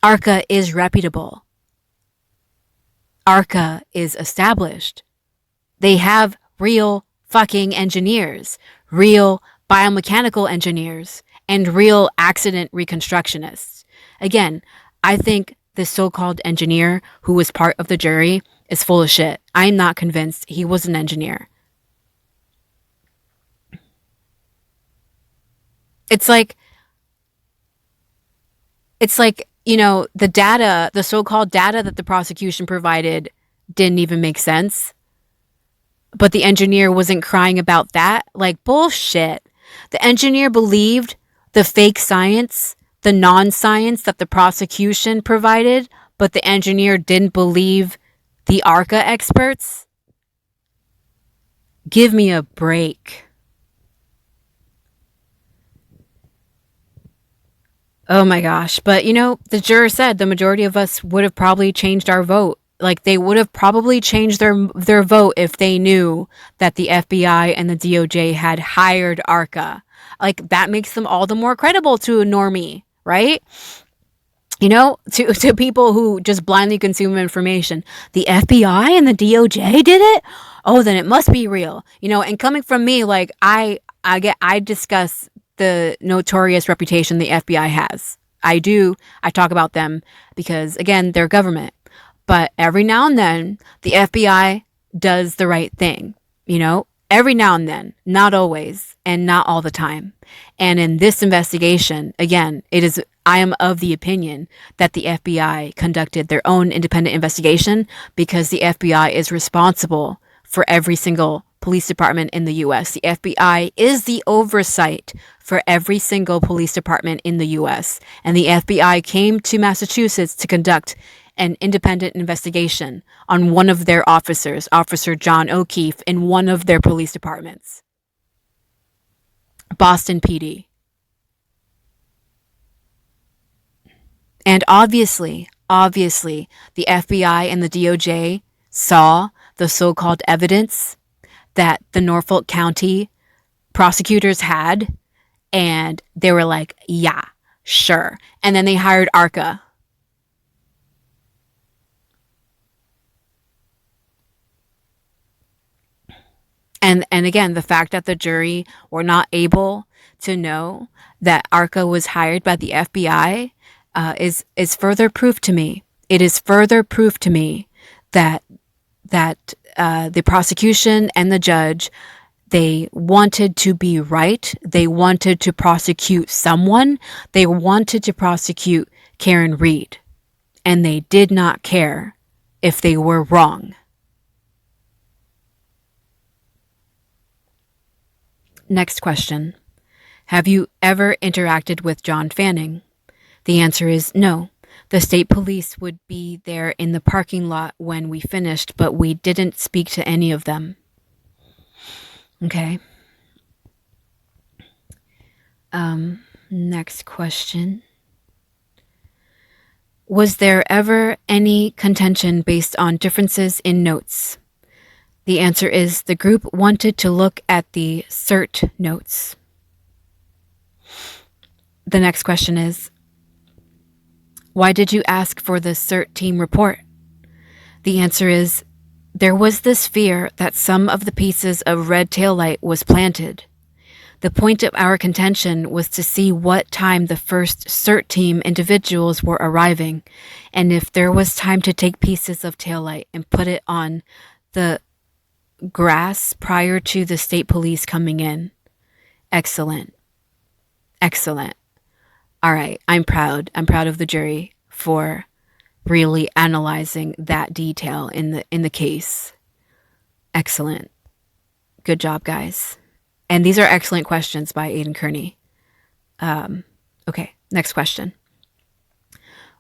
ARCA is reputable. ARCA is established. They have real fucking engineers, real biomechanical engineers, and real accident reconstructionists. Again, I think this so-called engineer who was part of the jury is full of shit. I'm not convinced he was an engineer. It's like, the data, the so-called data that the prosecution provided didn't even make sense. But the engineer wasn't crying about that. Like, bullshit. The engineer believed the fake science, the non-science that the prosecution provided, but the engineer didn't believe the ARCA experts. Give me a break. Oh my gosh. But, the juror said the majority of us would have probably changed our vote. Like, they would have probably changed their vote if they knew that the FBI and the DOJ had hired ARCA. Like, that makes them all the more credible to a normie, right? to people who just blindly consume information. The FBI and the DOJ did it? Oh, then it must be real. And coming from me, like I discuss the notorious reputation the FBI has. I talk about them because again, they're government. But every now and then, the FBI does the right thing, every now and then, not always, and not all the time. And in this investigation, again, I am of the opinion that the FBI conducted their own independent investigation because the FBI is responsible for every single police department in the US. The FBI is the oversight for every single police department in the US. And the FBI came to Massachusetts to conduct an independent investigation on one of their officers, Officer John O'Keefe, in one of their police departments. Boston PD. And obviously, the FBI and the DOJ saw the so-called evidence that the Norfolk County prosecutors had, and they were like, yeah, sure. And then they hired ARCA. And again, the fact that the jury were not able to know that ARCA was hired by the FBI is further proof to me. It is further proof to me that the prosecution and the judge, they wanted to be right. They wanted to prosecute someone. They wanted to prosecute Karen Reed, and they did not care if they were wrong. Next question. Have you ever interacted with John Fanning? The answer is no. The state police would be there in the parking lot when we finished, but we didn't speak to any of them. Okay. Next question. Was there ever any contention based on differences in notes? The answer is the group wanted to look at the cert notes. The next question is, why did you ask for the cert team report? The answer is, there was this fear that some of the pieces of red taillight was planted. The point of our contention was to see what time the first cert team individuals were arriving, and if there was time to take pieces of taillight and put it on the grass prior to the state police coming in. Excellent. Excellent. All right. I'm proud. I'm proud of the jury for really analyzing that detail in the case. Excellent. Good job, guys. And these are excellent questions by Aidan Kearney. Okay. Next question.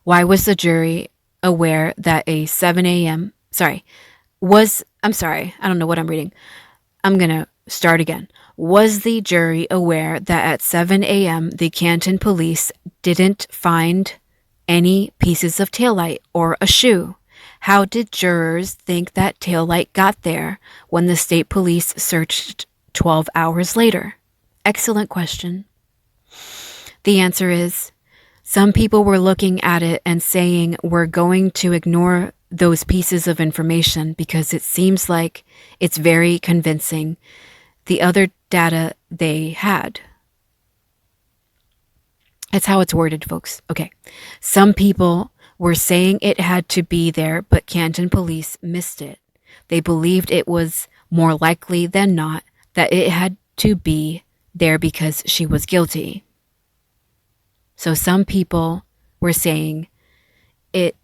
Why was the jury aware that a 7 a.m. I'm sorry, I don't know what I'm reading. I'm going to start again. Was the jury aware that at 7 a.m. the Canton police didn't find any pieces of taillight or a shoe? How did jurors think that taillight got there when the state police searched 12 hours later? Excellent question. The answer is, some people were looking at it and saying, we're going to ignore those pieces of information because it seems like it's very convincing, the other data they had. That's how it's worded, folks. Okay. Some people were saying it had to be there, but Canton police missed it. They believed it was more likely than not that it had to be there because she was guilty. So some people were saying it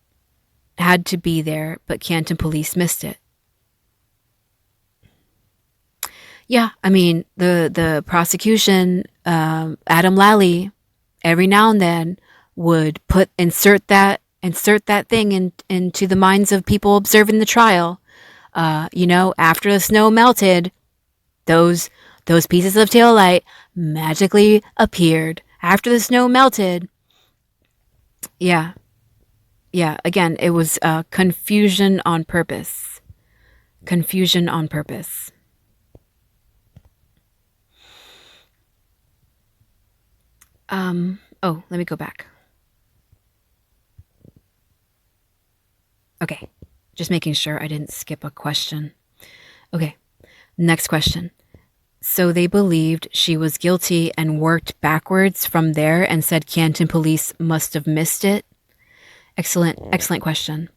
had to be there, but Canton police missed it. Yeah, I mean, the prosecution, Adam Lally, every now and then would insert that thing into the minds of people observing the trial. After the snow melted, those pieces of taillight magically appeared. After the snow melted, yeah, again, it was confusion on purpose. Confusion on purpose. Let me go back. Okay, just making sure I didn't skip a question. Okay, next question. So they believed she was guilty and worked backwards from there and said Canton police must have missed it? Excellent question.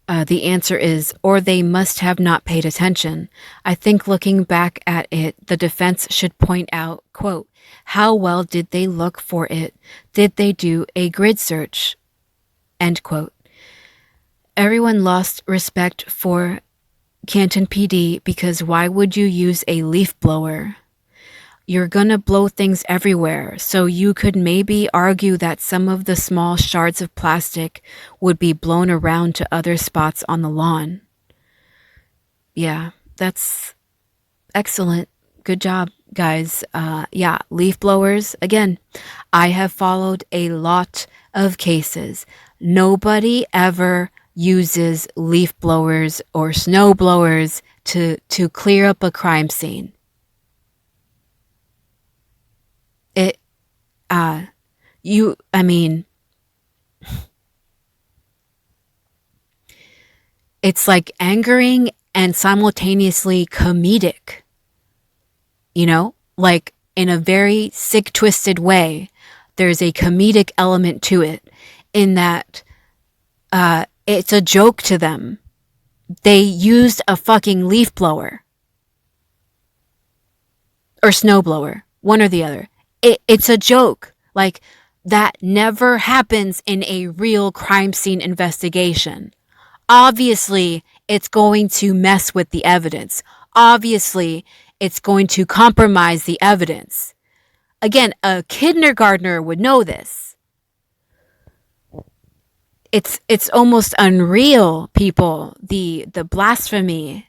The answer is, or they must have not paid attention. I think looking back at it, the defense should point out, quote, how well did they look for it? Did they do a grid search? End quote. Everyone lost respect for Canton PD because why would you use a leaf blower? You're gonna blow things everywhere, so you could maybe argue that some of the small shards of plastic would be blown around to other spots on the lawn. Yeah, that's excellent. Good job, guys. Yeah, leaf blowers. Again, I have followed a lot of cases. Nobody ever uses leaf blowers or snow blowers to clear up a crime scene. It's like angering and simultaneously comedic, like in a very sick, twisted way. There's a comedic element to it in that it's a joke to them. They used a fucking leaf blower or snow blower, one or the other. It's a joke. Like, that never happens in a real crime scene investigation. Obviously, it's going to mess with the evidence. Obviously, it's going to compromise the evidence. Again, a kindergartner would know this. It's almost unreal, people. The blasphemy.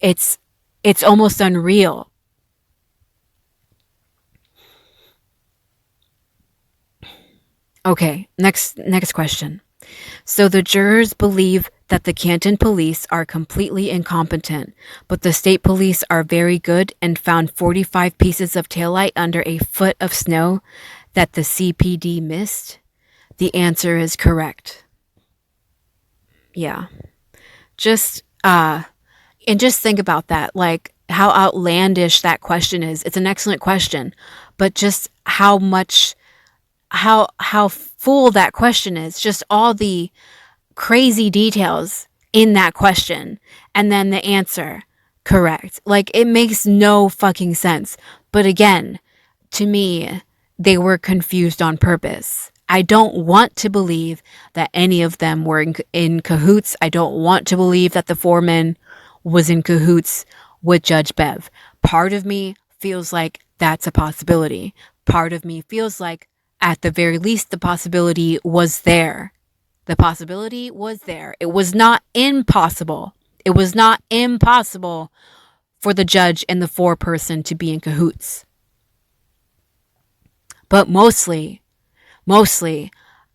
It's almost unreal. Okay, next question. So the jurors believe that the Canton police are completely incompetent, but the state police are very good and found 45 pieces of taillight under a foot of snow that the CPD missed? The answer is correct. Yeah. Just think about that, like how outlandish that question is. It's an excellent question, but just how full that question is, just all the crazy details in that question, and then the answer correct. Like, it makes no fucking sense. But again, to me, they were confused on purpose. I don't want to believe that any of them were in cahoots. I don't want to believe that the foreman was in cahoots with Judge Bev. Part of me feels like that's a possibility. Part of me feels like, at the very least, the possibility was there. The possibility was there. It was not impossible. It was not impossible for the judge and the foreperson to be in cahoots. But mostly,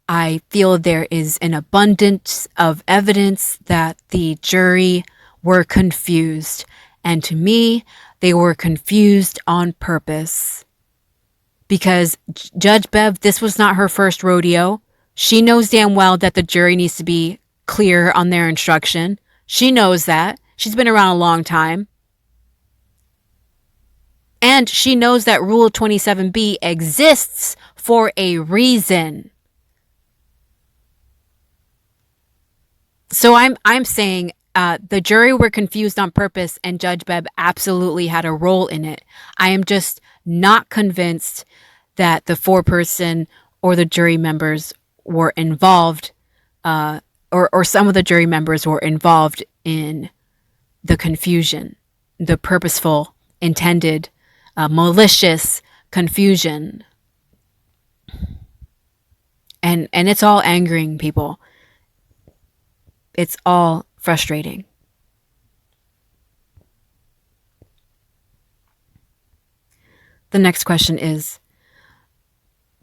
I feel there is an abundance of evidence that the jury were confused. And to me, they were confused on purpose. Because Judge Bev, this was not her first rodeo. She knows damn well that the jury needs to be clear on their instruction. She knows that. She's been around a long time. And she knows that Rule 27B exists for a reason. So I'm saying the jury were confused on purpose, and Judge Bev absolutely had a role in it. I am just not convinced that the foreperson or the jury members were involved, or some of the jury members were involved in the confusion, the purposeful, intended, malicious confusion. And it's all angering people. It's all frustrating. The next question is,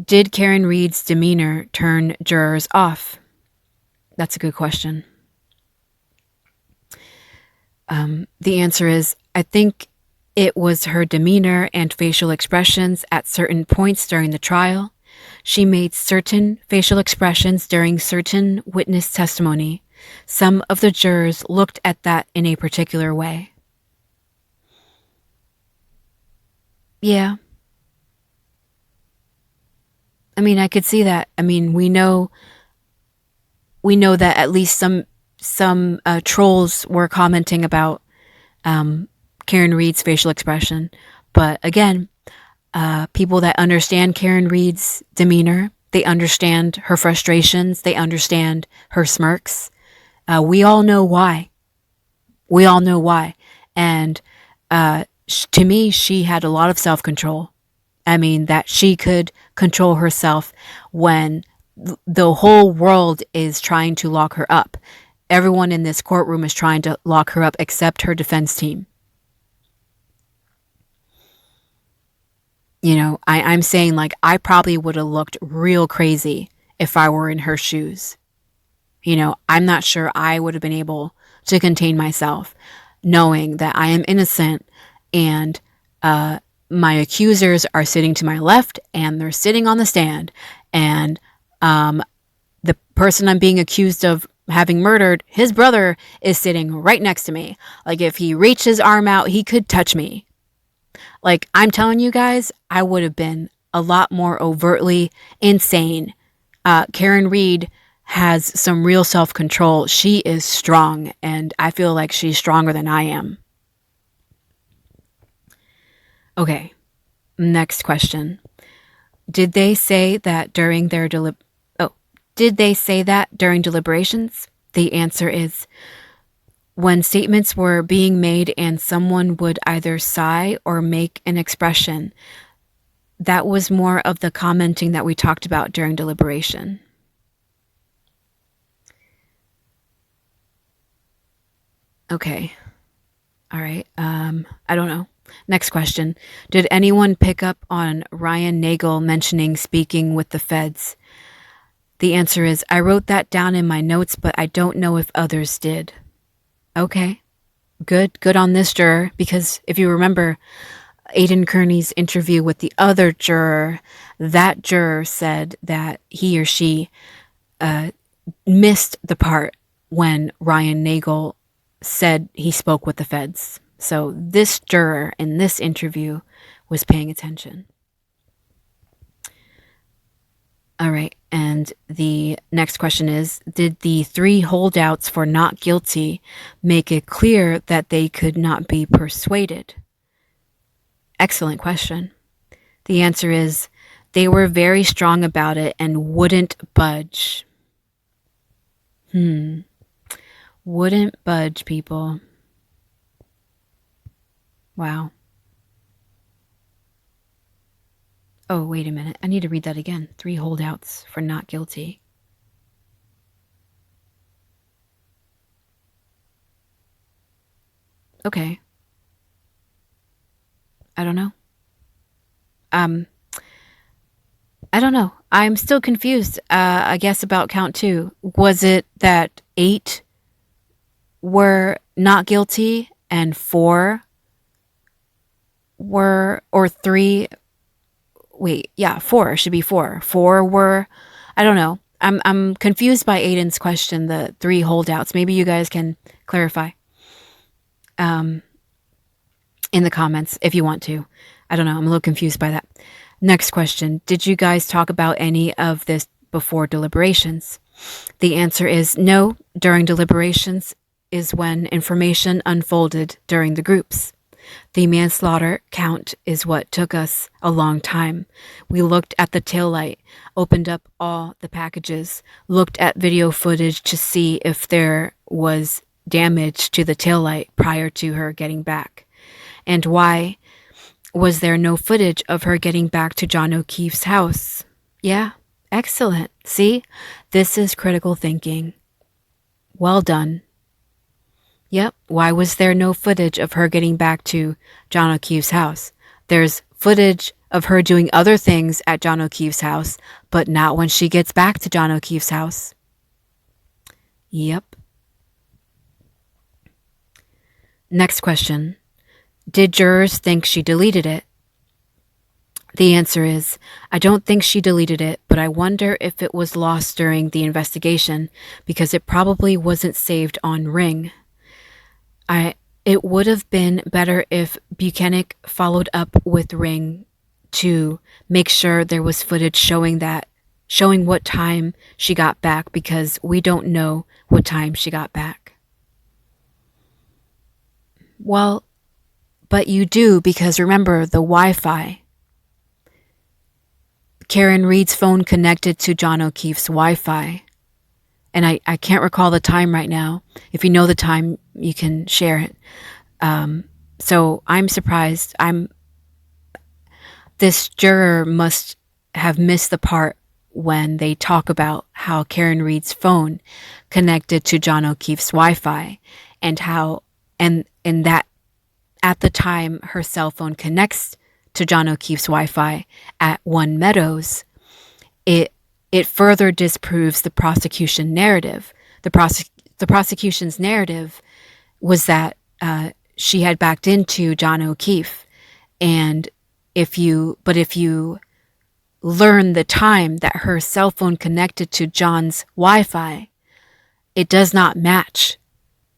did Karen Reed's demeanor turn jurors off? That's a good question. The answer is, I think it was her demeanor and facial expressions at certain points during the trial. She made certain facial expressions during certain witness testimony. Some of the jurors looked at that in a particular way. Yeah. I mean, I could see that. I mean, we know that at least some trolls were commenting about Karen Reed's facial expression, but again, people that understand Karen Reed's demeanor, they understand her frustrations, they understand her smirks. We all know why. We all know why, and to me, she had a lot of self control. I mean, that she could control herself when the whole world is trying to lock her up. Everyone in this courtroom is trying to lock her up except her defense team. I'm saying, like, I probably would have looked real crazy if I were in her shoes. I'm not sure I would have been able to contain myself knowing that I am innocent and my accusers are sitting to my left and they're sitting on the stand. And the person I'm being accused of having murdered, his brother, is sitting right next to me. Like, if he reached his arm out, he could touch me. Like, I'm telling you guys, I would have been a lot more overtly insane. Karen Reed has some real self-control. She is strong, and I feel like she's stronger than I am. Okay, next question. Did they say that during deliberations? The answer is when statements were being made and someone would either sigh or make an expression. That was more of the commenting that we talked about during deliberation. Okay. All right. I don't know. Next question. Did anyone pick up on Ryan Nagel mentioning speaking with the feds? The answer is I wrote that down in my notes, but I don't know if others did. Okay. Good on this juror, because if you remember Aidan Kearney's interview with the other juror, that juror said that he or she missed the part when Ryan Nagel said he spoke with the feds. So this juror in this interview was paying attention. All right, and the next question is, did the 3 holdouts for not guilty make it clear that they could not be persuaded? Excellent question. The answer is, they were very strong about it and wouldn't budge. Wouldn't budge, people. Wow. Oh, wait a minute. I need to read that again. 3 holdouts for not guilty. Okay. I don't know. I don't know. I'm still confused, I guess, about count 2. Was it that 8 were not guilty and 4 were, or 3? Wait, yeah, 4 should be 4. 4 were, I don't know. I'm confused by Aidan's question, the 3 holdouts. Maybe you guys can clarify in the comments if you want to. I don't know. I'm a little confused by that. Next question. Did you guys talk about any of this before deliberations? The answer is no. During deliberations is when information unfolded during the groups. The manslaughter count is what took us a long time. We looked at the taillight, opened up all the packages, looked at video footage to see if there was damage to the taillight prior to her getting back. And why was there no footage of her getting back to John O'Keefe's house? Yeah, excellent. See, this is critical thinking. Well done. Yep, why was there no footage of her getting back to John O'Keefe's house? There's footage of her doing other things at John O'Keefe's house, but not when she gets back to John O'Keefe's house. Yep. Next question. Did jurors think she deleted it? The answer is, I don't think she deleted it, but I wonder if it was lost during the investigation because it probably wasn't saved on Ring. It would have been better if Buchanan followed up with Ring to make sure there was footage showing what time she got back, because we don't know what time she got back. Well, but you do, because remember the Wi-Fi. Karen Reed's phone connected to John O'Keefe's Wi-Fi. And I can't recall the time right now. If you know the time, you can share it. So I'm surprised. This juror must have missed the part when they talk about how Karen Reed's phone connected to John O'Keefe's Wi-Fi, and how and that at the time her cell phone connects to John O'Keefe's Wi-Fi at One Meadows, it further disproves the prosecution narrative. The prosecution's narrative was that she had backed into John O'Keefe, and if you learn the time that her cell phone connected to John's Wi-Fi, it does not match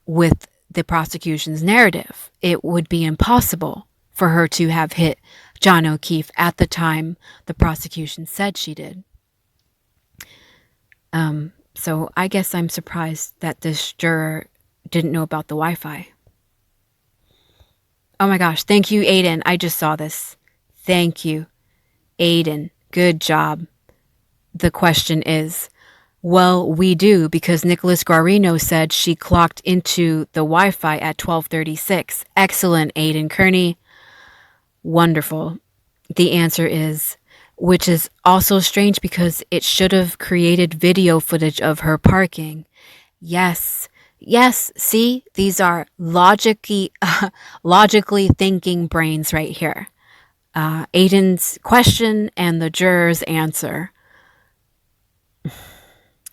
with the prosecution's narrative. It would be impossible for her to have hit John O'Keefe at the time the prosecution said she did. So I guess I'm surprised that this juror didn't know about the Wi-Fi. Oh my gosh, thank you, Aidan. I just saw this. Thank you, Aidan. Good job. The question is, well, we do, because Nicholas Guarino said she clocked into the Wi-Fi at 12:36. Excellent, Aidan Kearney. Wonderful. The answer is, which is also strange because it should have created video footage of her parking. Yes. See, these are logically thinking brains right here. Aidan's question and the juror's answer.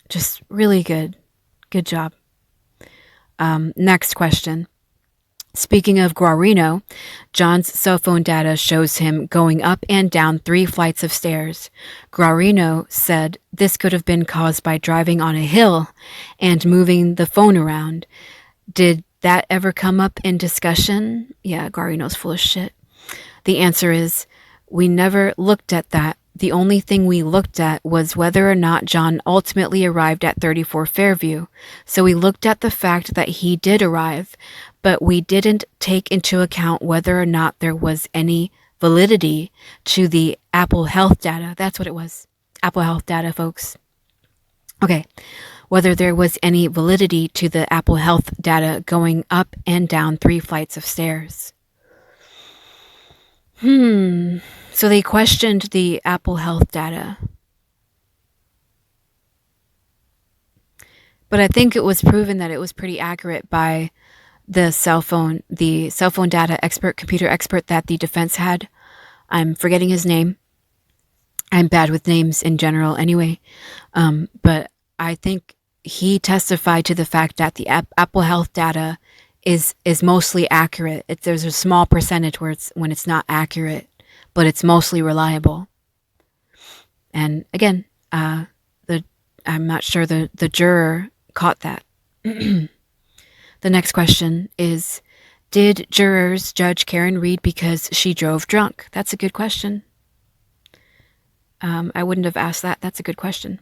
Just really good. Good job. Next question. Speaking of Guarino, John's cell phone data shows him going up and down 3 flights of stairs. Guarino said this could have been caused by driving on a hill and moving the phone around. Did that ever come up in discussion? Yeah, Guarino's full of shit. The answer is, we never looked at that. The only thing we looked at was whether or not John ultimately arrived at 34 Fairview. So we looked at the fact that he did arrive, but we didn't take into account whether or not there was any validity to the Apple Health data. That's what it was. Apple Health data, folks. Okay. Whether there was any validity to the Apple Health data going up and down 3 flights of stairs. So they questioned the Apple Health data. But I think it was proven that it was pretty accurate by the cell phone data expert, computer expert that the defense had. I'm forgetting his name. I'm bad with names in general anyway. But I think he testified to the fact that the Apple Health data is mostly accurate. There's a small percentage when it's not accurate, but it's mostly reliable. And again, I'm not sure the juror caught that. The next question is, did jurors judge Karen Reed because she drove drunk? That's a good question. I wouldn't have asked that. That's a good question.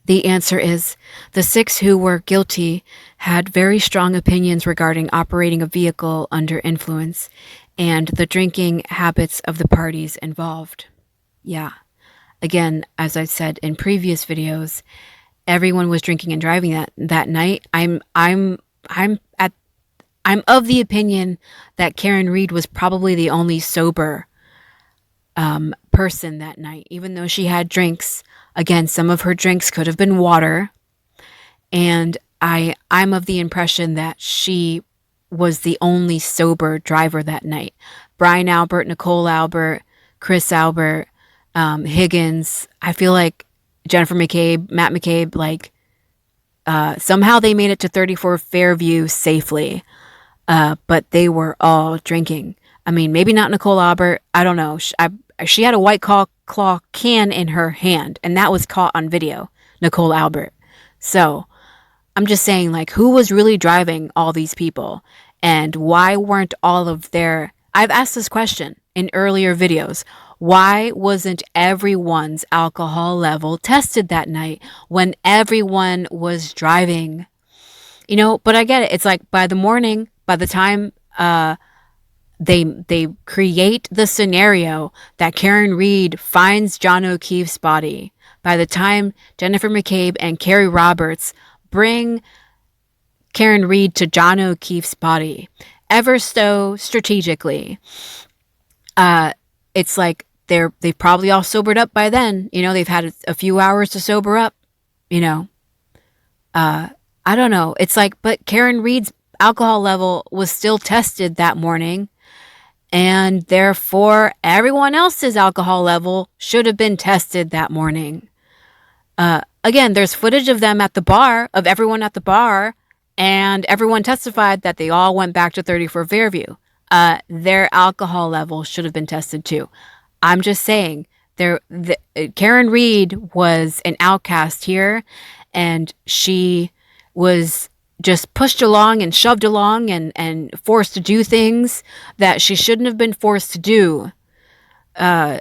The answer is, the 6 who were guilty had very strong opinions regarding operating a vehicle under influence and the drinking habits of the parties involved. Yeah. Again, as I said in previous videos, everyone was drinking and driving that night. I'm of the opinion that Karen Reed was probably the only sober person that night, even though she had drinks. Again, some of her drinks could have been water, and I'm of the impression that she was the only sober driver that night. Brian Albert, Nicole Albert, Chris Albert, Higgins. I feel like Jennifer McCabe, Matt McCabe, somehow they made it to 34 Fairview safely, but they were all drinking. I mean, maybe not Nicole Albert. I don't know. she had a White Claw can in her hand, and that was caught on video, Nicole Albert. So I'm just saying, like, who was really driving all these people, and why weren't all of their... I've asked this question in earlier videos. Why wasn't everyone's alcohol level tested that night when everyone was driving? You know, but I get it. It's like by the morning, by the time they create the scenario that Karen Reed finds John O'Keefe's body, by the time Jennifer McCabe and Carrie Roberts bring Karen Reed to John O'Keefe's body, ever so strategically, it's like they've probably all sobered up by then. You know, they've had a few hours to sober up, you know. I don't know. It's like, but Karen Reed's alcohol level was still tested that morning, and therefore everyone else's alcohol level should have been tested that morning. Again, there's footage of them at the bar, of everyone at the bar, and everyone testified that they all went back to 34 Fairview. Their alcohol level should have been tested too. I'm just saying, Karen Reed was an outcast here, and she was just pushed along and shoved along and forced to do things that she shouldn't have been forced to do. And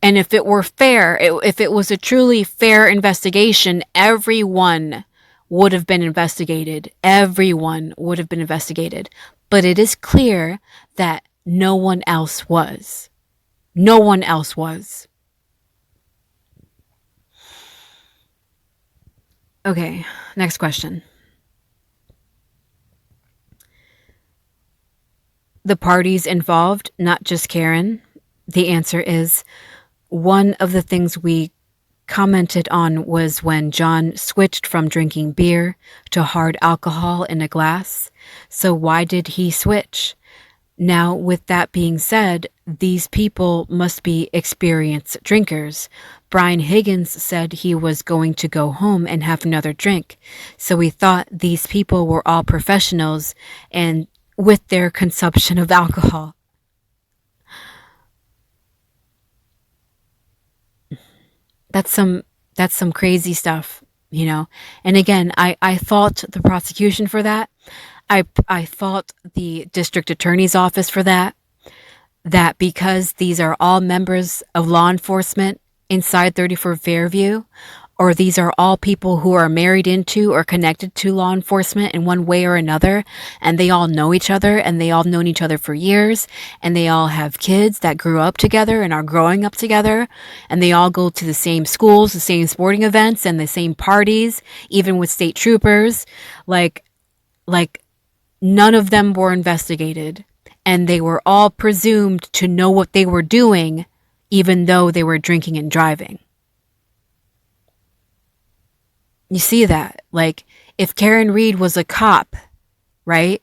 if it were fair, if it was a truly fair investigation, everyone would have been investigated. Everyone would have been investigated. But it is clear that no one else was. No one else was. Okay, next question. The parties involved, not just Karen. The answer is, one of the things we commented on was when John switched from drinking beer to hard alcohol in a glass. So why did he switch? Now, with that being said, these people must be experienced drinkers. Brian Higgins said he was going to go home and have another drink. So we thought these people were all professionals and with their consumption of alcohol. That's some crazy stuff, you know. And again, I fault the prosecution for that. I fault the district attorney's office for that. That because these are all members of law enforcement inside 34 Fairview, or these are all people who are married into or connected to law enforcement in one way or another, and they all know each other, and they all known each other for years, and they all have kids that grew up together and are growing up together, and they all go to the same schools, the same sporting events, and the same parties, even with state troopers. Like none of them were investigated, and they were all presumed to know what they were doing, even though they were drinking and driving. You see that? Like, if Karen Reed was a cop, right?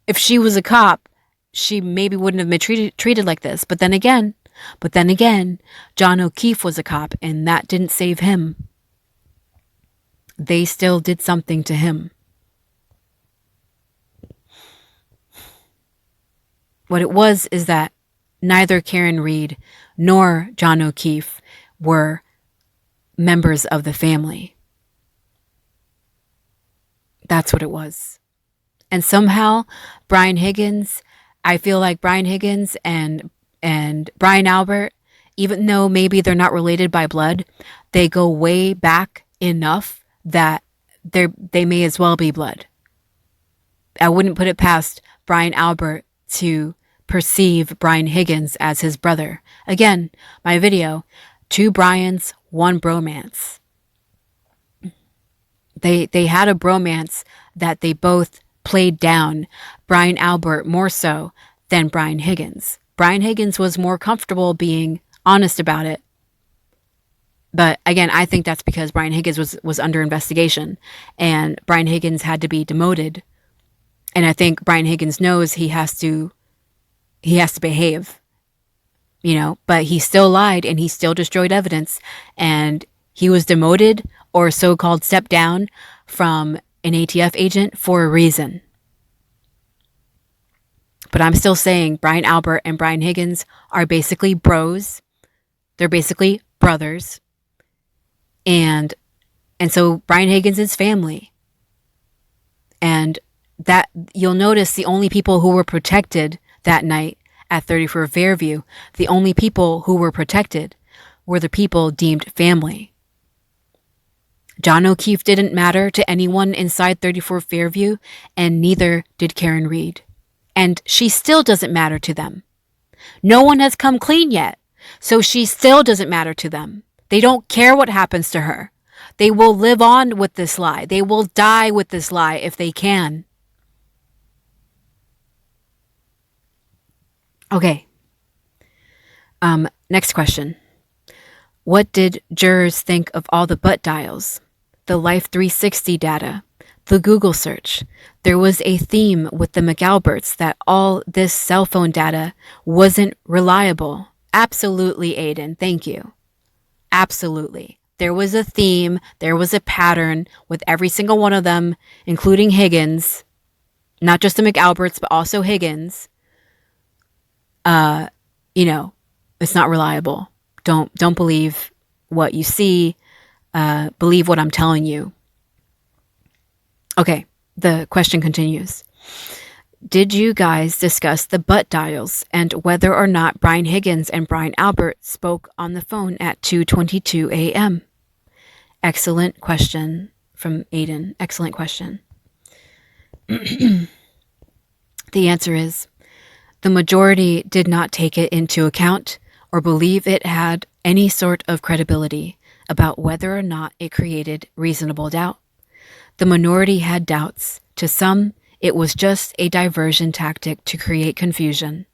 If she was a cop, she maybe wouldn't have been treated like this. But then again, John O'Keefe was a cop, and that didn't save him. They still did something to him. What it was is that neither Karen Reed nor John O'Keefe were members of the family. That's what it was. And somehow Brian Higgins, I feel like Brian Higgins and Brian Albert, even though maybe they're not related by blood, they go way back enough that they may as well be blood. I wouldn't put it past Brian Albert to perceive Brian Higgins as his brother. Again, my video, 2 Brians, 1 bromance. They had a bromance that they both played down. Brian Albert more so than Brian Higgins. Brian Higgins was more comfortable being honest about it. But again, I think that's because Brian Higgins was under investigation, and Brian Higgins had to be demoted. And I think Brian Higgins knows he has to behave, you know, but he still lied and he still destroyed evidence, and he was demoted or so-called stepped down from an ATF agent for a reason. But I'm still saying Brian Albert and Brian Higgins are basically bros. They're basically brothers. And so Brian Higgins is family. And that you'll notice the only people who were protected that night at 34 Fairview, the only people who were protected were the people deemed family. John O'Keefe didn't matter to anyone inside 34 Fairview, and neither did Karen Reed. And she still doesn't matter to them. No one has come clean yet, so she still doesn't matter to them. They don't care what happens to her. They will live on with this lie. They will die with this lie if they can. Okay. Next question. What did jurors think of all the butt dials? The Life 360 data, the Google search. There was a theme with the McAlberts that all this cell phone data wasn't reliable. Absolutely, Aidan. Thank you. Absolutely. There was a theme. There was a pattern with every single one of them, including Higgins. Not just the McAlberts, but also Higgins. It's not reliable. Don't believe what you see. Believe what I'm telling you. Okay, the question continues. Did you guys discuss the butt dials and whether or not Brian Higgins and Brian Albert spoke on the phone at 2:22 a.m.? Excellent question from Aidan. Excellent question. The answer is the majority did not take it into account or believe it had any sort of credibility about whether or not it created reasonable doubt. The minority had doubts. To some, it was just a diversion tactic to create confusion.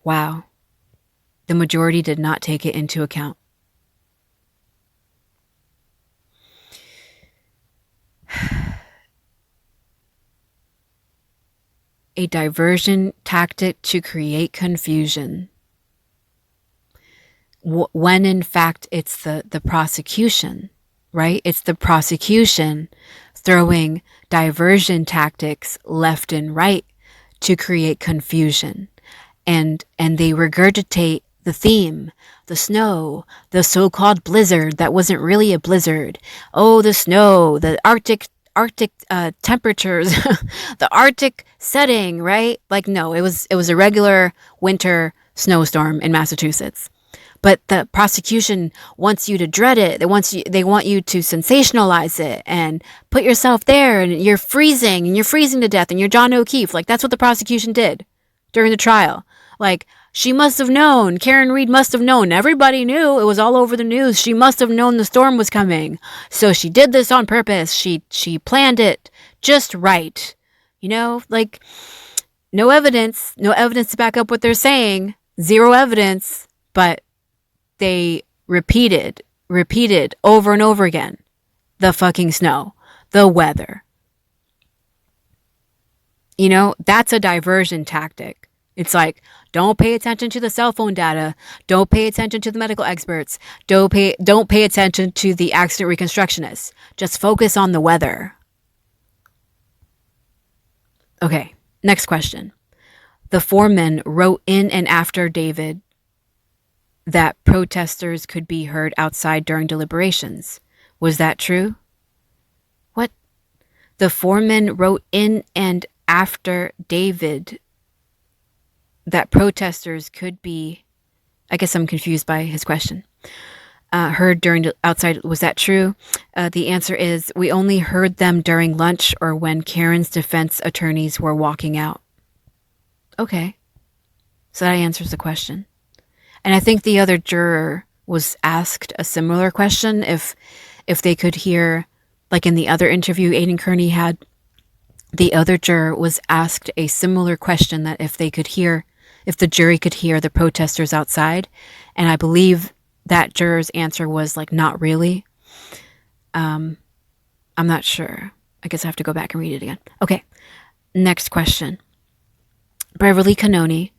Wow. The majority did not take it into account. A diversion tactic to create confusion. When in fact it's the prosecution, right? It's the prosecution throwing diversion tactics left and right to create confusion. And they regurgitate the theme, the snow, the so-called blizzard that wasn't really a blizzard. Oh, the snow, the Arctic temperatures, the Arctic setting, right? Like, no, it was a regular winter snowstorm in Massachusetts. But the prosecution wants you to dread it. They want you to sensationalize it and put yourself there, and you're freezing to death, and you're John O'Keefe. Like, that's what the prosecution did during the trial. Like, she must have known. Karen Reed must have known. Everybody knew. It was all over the news. She must have known the storm was coming. So she did this on purpose. She planned it just right. Like, no evidence to back up what they're saying. Zero evidence, but they repeated over and over again. The fucking snow, the weather. That's a diversion tactic. It's like, don't pay attention to the cell phone data. Don't pay attention to the medical experts. Don't pay attention to the accident reconstructionists. Just focus on the weather. Okay, next question. The foreman wrote in and after David that protesters could be heard outside during deliberations. Was that true? What? The foreman wrote in and after David that protesters could be, I guess I'm confused by his question, heard during outside. Was that true? The answer is we only heard them during lunch or when Karen's defense attorneys were walking out. Okay. So that answers the question. And I think the other juror was asked a similar question if they could hear, like in the other interview Aidan Kearney had, the other juror was asked a similar question that if the jury could hear the protesters outside. And I believe that juror's answer was like, not really. I'm not sure. I guess I have to go back and read it again. Okay. Next question. Beverly Cannoni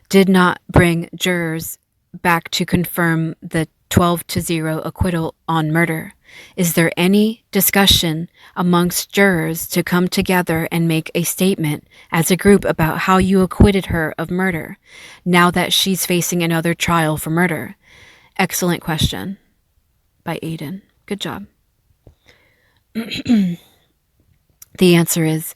did not bring jurors back to confirm the 12-0 acquittal on murder. Is there any discussion amongst jurors to come together and make a statement as a group about how you acquitted her of murder, now that she's facing another trial for murder? Excellent question by Aidan. Good job. The answer is,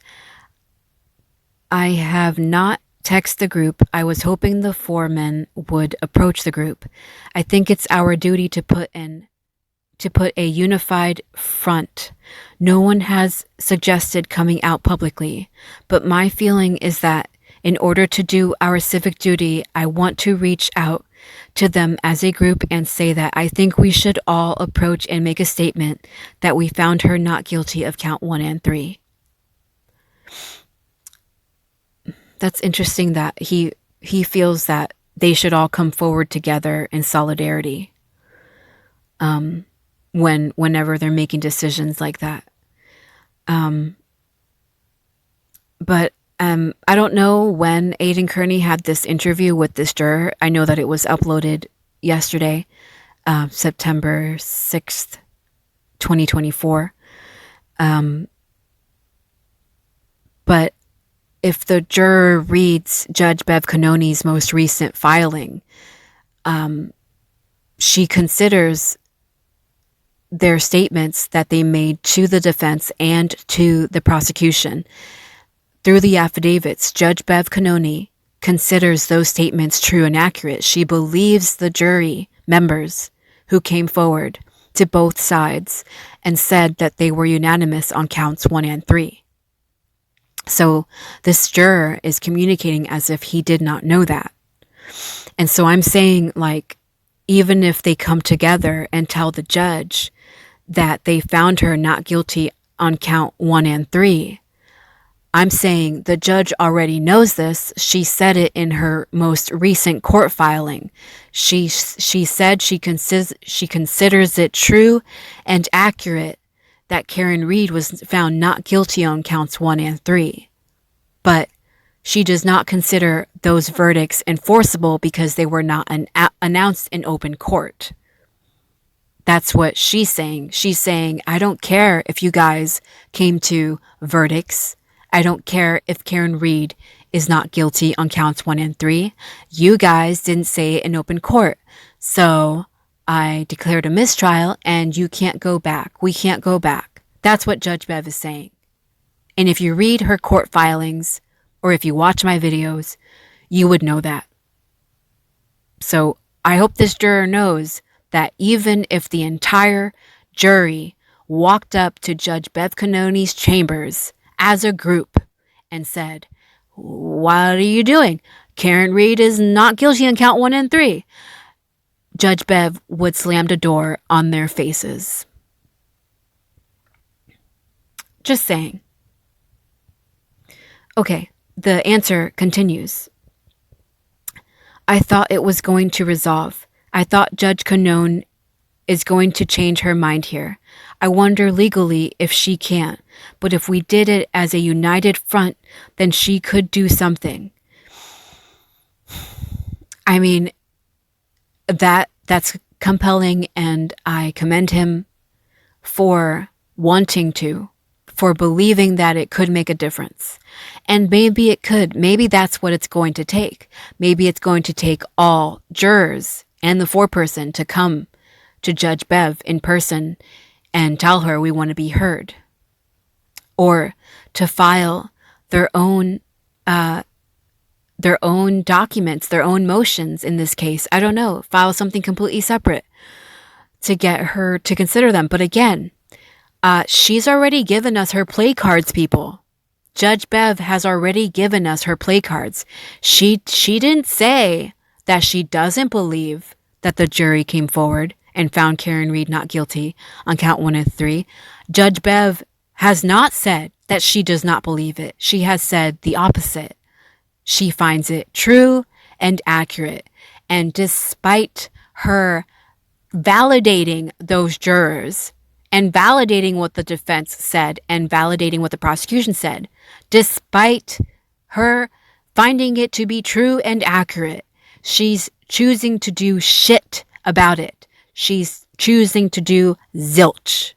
I have not texted the group. I was hoping the foreman would approach the group. I think it's our duty to put a unified front. No one has suggested coming out publicly, but my feeling is that in order to do our civic duty, I want to reach out to them as a group and say that I think we should all approach and make a statement that we found her not guilty of count 1 and 3. That's interesting that he feels that they should all come forward together in solidarity whenever they're making decisions like that. But I don't know when Aidan Kearney had this interview with this juror. I know that it was uploaded yesterday, September 6th, 2024. But if the juror reads Judge Bev Cannoni's most recent filing, she considers their statements that they made to the defense and to the prosecution. Through the affidavits, Judge Bev Cannoni considers those statements true and accurate. She believes the jury members who came forward to both sides and said that they were unanimous on counts 1 and 3. So this juror is communicating as if he did not know that. And so I'm saying, like, even if they come together and tell the judge that they found her not guilty on count 1 and 3, I'm saying the judge already knows this. She said it in her most recent court filing. She said she considers it true and accurate that Karen Reed was found not guilty on counts 1 and 3. But she does not consider those verdicts enforceable because they were not announced in open court. That's what she's saying. She's saying, I don't care if you guys came to verdicts. I don't care if Karen Reed is not guilty on counts 1 and 3. You guys didn't say it in open court. So I declared a mistrial and you can't go back. We can't go back. That's what Judge Bev is saying. And if you read her court filings or if you watch my videos, you would know that. So I hope this juror knows that even if the entire jury walked up to Judge Bev Cannoni's chambers as a group and said, what are you doing? Karen Reed is not guilty on count 1 and 3. Judge Bev would slam the door on their faces. Just saying. Okay, the answer continues. I thought it was going to resolve. I thought Judge Cannon is going to change her mind here. I wonder legally if she can, but if we did it as a united front, then she could do something. I mean, that's compelling, and I commend him for wanting to, for believing that it could make a difference. And maybe it could. Maybe that's what it's going to take. Maybe it's going to take all jurors and the foreperson to come to Judge Bev in person and tell her we want to be heard. Or to file their own documents, their own motions in this case. I don't know. File something completely separate to get her to consider them. But again, she's already given us her play cards, people. Judge Bev has already given us her play cards. She didn't say that she doesn't believe that the jury came forward and found Karen Reed not guilty on count 1 and 3. Judge Bev has not said that she does not believe it. She has said the opposite. She finds it true and accurate. And despite her validating those jurors and validating what the defense said and validating what the prosecution said, despite her finding it to be true and accurate, she's choosing to do shit about it. she's choosing to do zilch.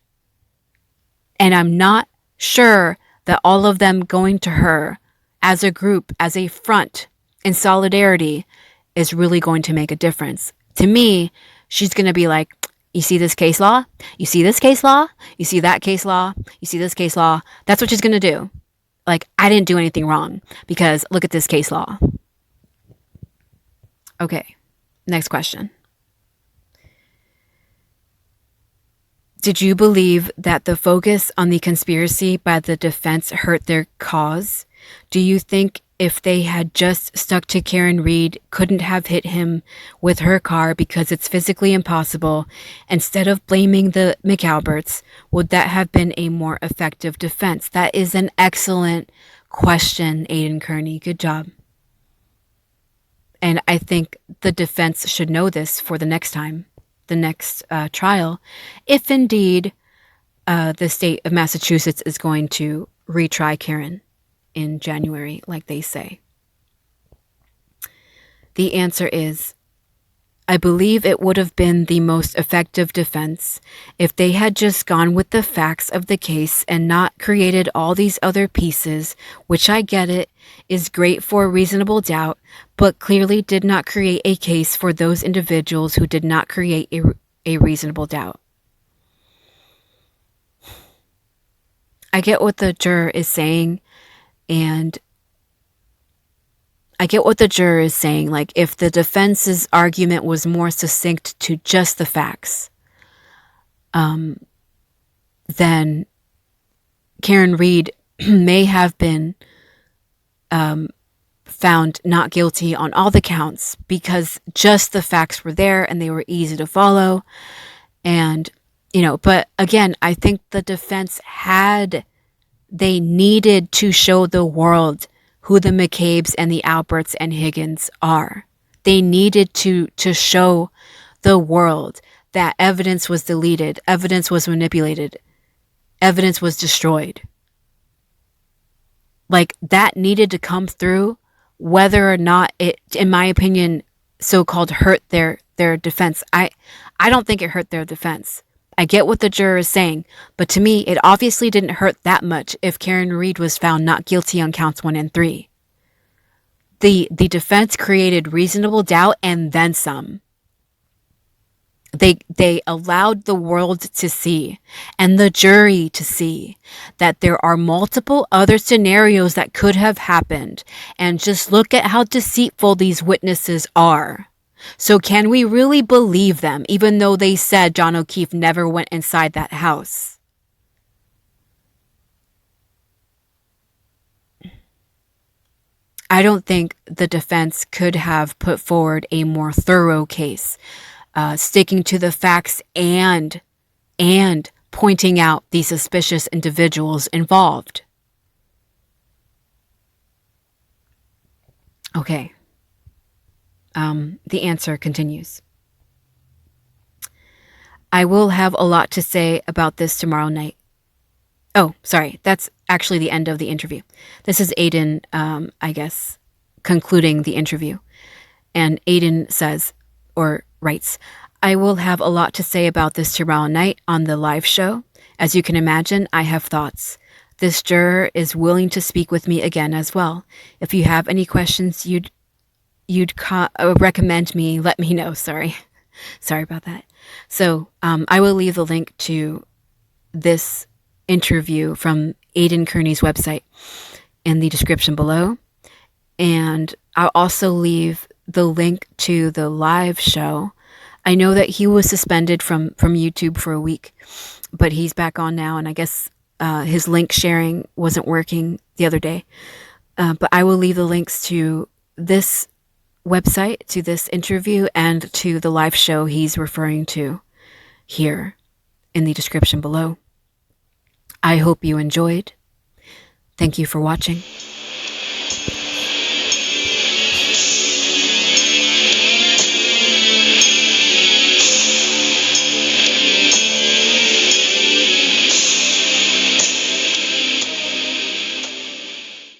And I'm not sure that all of them going to her as a group, as a front, in solidarity, is really going to make a difference. To me, she's going to be like, you see this case law? You see this case law? You see that case law? You see this case law? That's what she's going to do. Like, I didn't do anything wrong because look at this case law. Okay, next question. Did you believe that the focus on the conspiracy by the defense hurt their cause? Do you think if they had just stuck to Karen Reed, couldn't have hit him with her car because it's physically impossible, instead of blaming the McAlberts, would that have been a more effective defense? That is an excellent question, Aidan Kearney. Good job. And I think the defense should know this for the next time, the next trial, if indeed the state of Massachusetts is going to retry Karen in January, like they say. The answer is, I believe it would have been the most effective defense if they had just gone with the facts of the case and not created all these other pieces, which I get it, is great for reasonable doubt, but clearly did not create a case for those individuals who did not create a reasonable doubt. I get what the juror is saying, and I get what the juror is saying. Like, if the defense's argument was more succinct to just the facts, then Karen Reed may have been found not guilty on all the counts because just the facts were there and they were easy to follow. And, but again, I think the defense they needed to show the world who the McCabe's and the Alberts and Higgins are. They needed to show the world that evidence was deleted, evidence was manipulated, evidence was destroyed. Like, that needed to come through, whether or not it, in my opinion, so-called hurt their defense. I don't think it hurt their defense. I get what the juror is saying, but to me, it obviously didn't hurt that much if Karen Reed was found not guilty on counts 1 and 3. The defense created reasonable doubt and then some. They allowed the world to see and the jury to see that there are multiple other scenarios that could have happened, and just look at how deceitful these witnesses are. So can we really believe them, even though they said John O'Keefe never went inside that house? I don't think the defense could have put forward a more thorough case, sticking to the facts and pointing out the suspicious individuals involved. Okay. The answer continues. I will have a lot to say about this tomorrow night. Oh, sorry. That's actually the end of the interview. This is Aidan, I guess, concluding the interview. And Aidan says, or writes, I will have a lot to say about this tomorrow night on the live show. As you can imagine, I have thoughts. This juror is willing to speak with me again as well. If you have any questions you'd recommend me, let me know. Sorry about that. So I will leave the link to this interview from Aidan Kearney's website in the description below. And I'll also leave the link to the live show. I know that he was suspended from YouTube for a week, but he's back on now, and I guess his link sharing wasn't working the other day. But I will leave the links to this website, to this interview, and to the live show he's referring to here in the description below. I hope you enjoyed. Thank you for watching.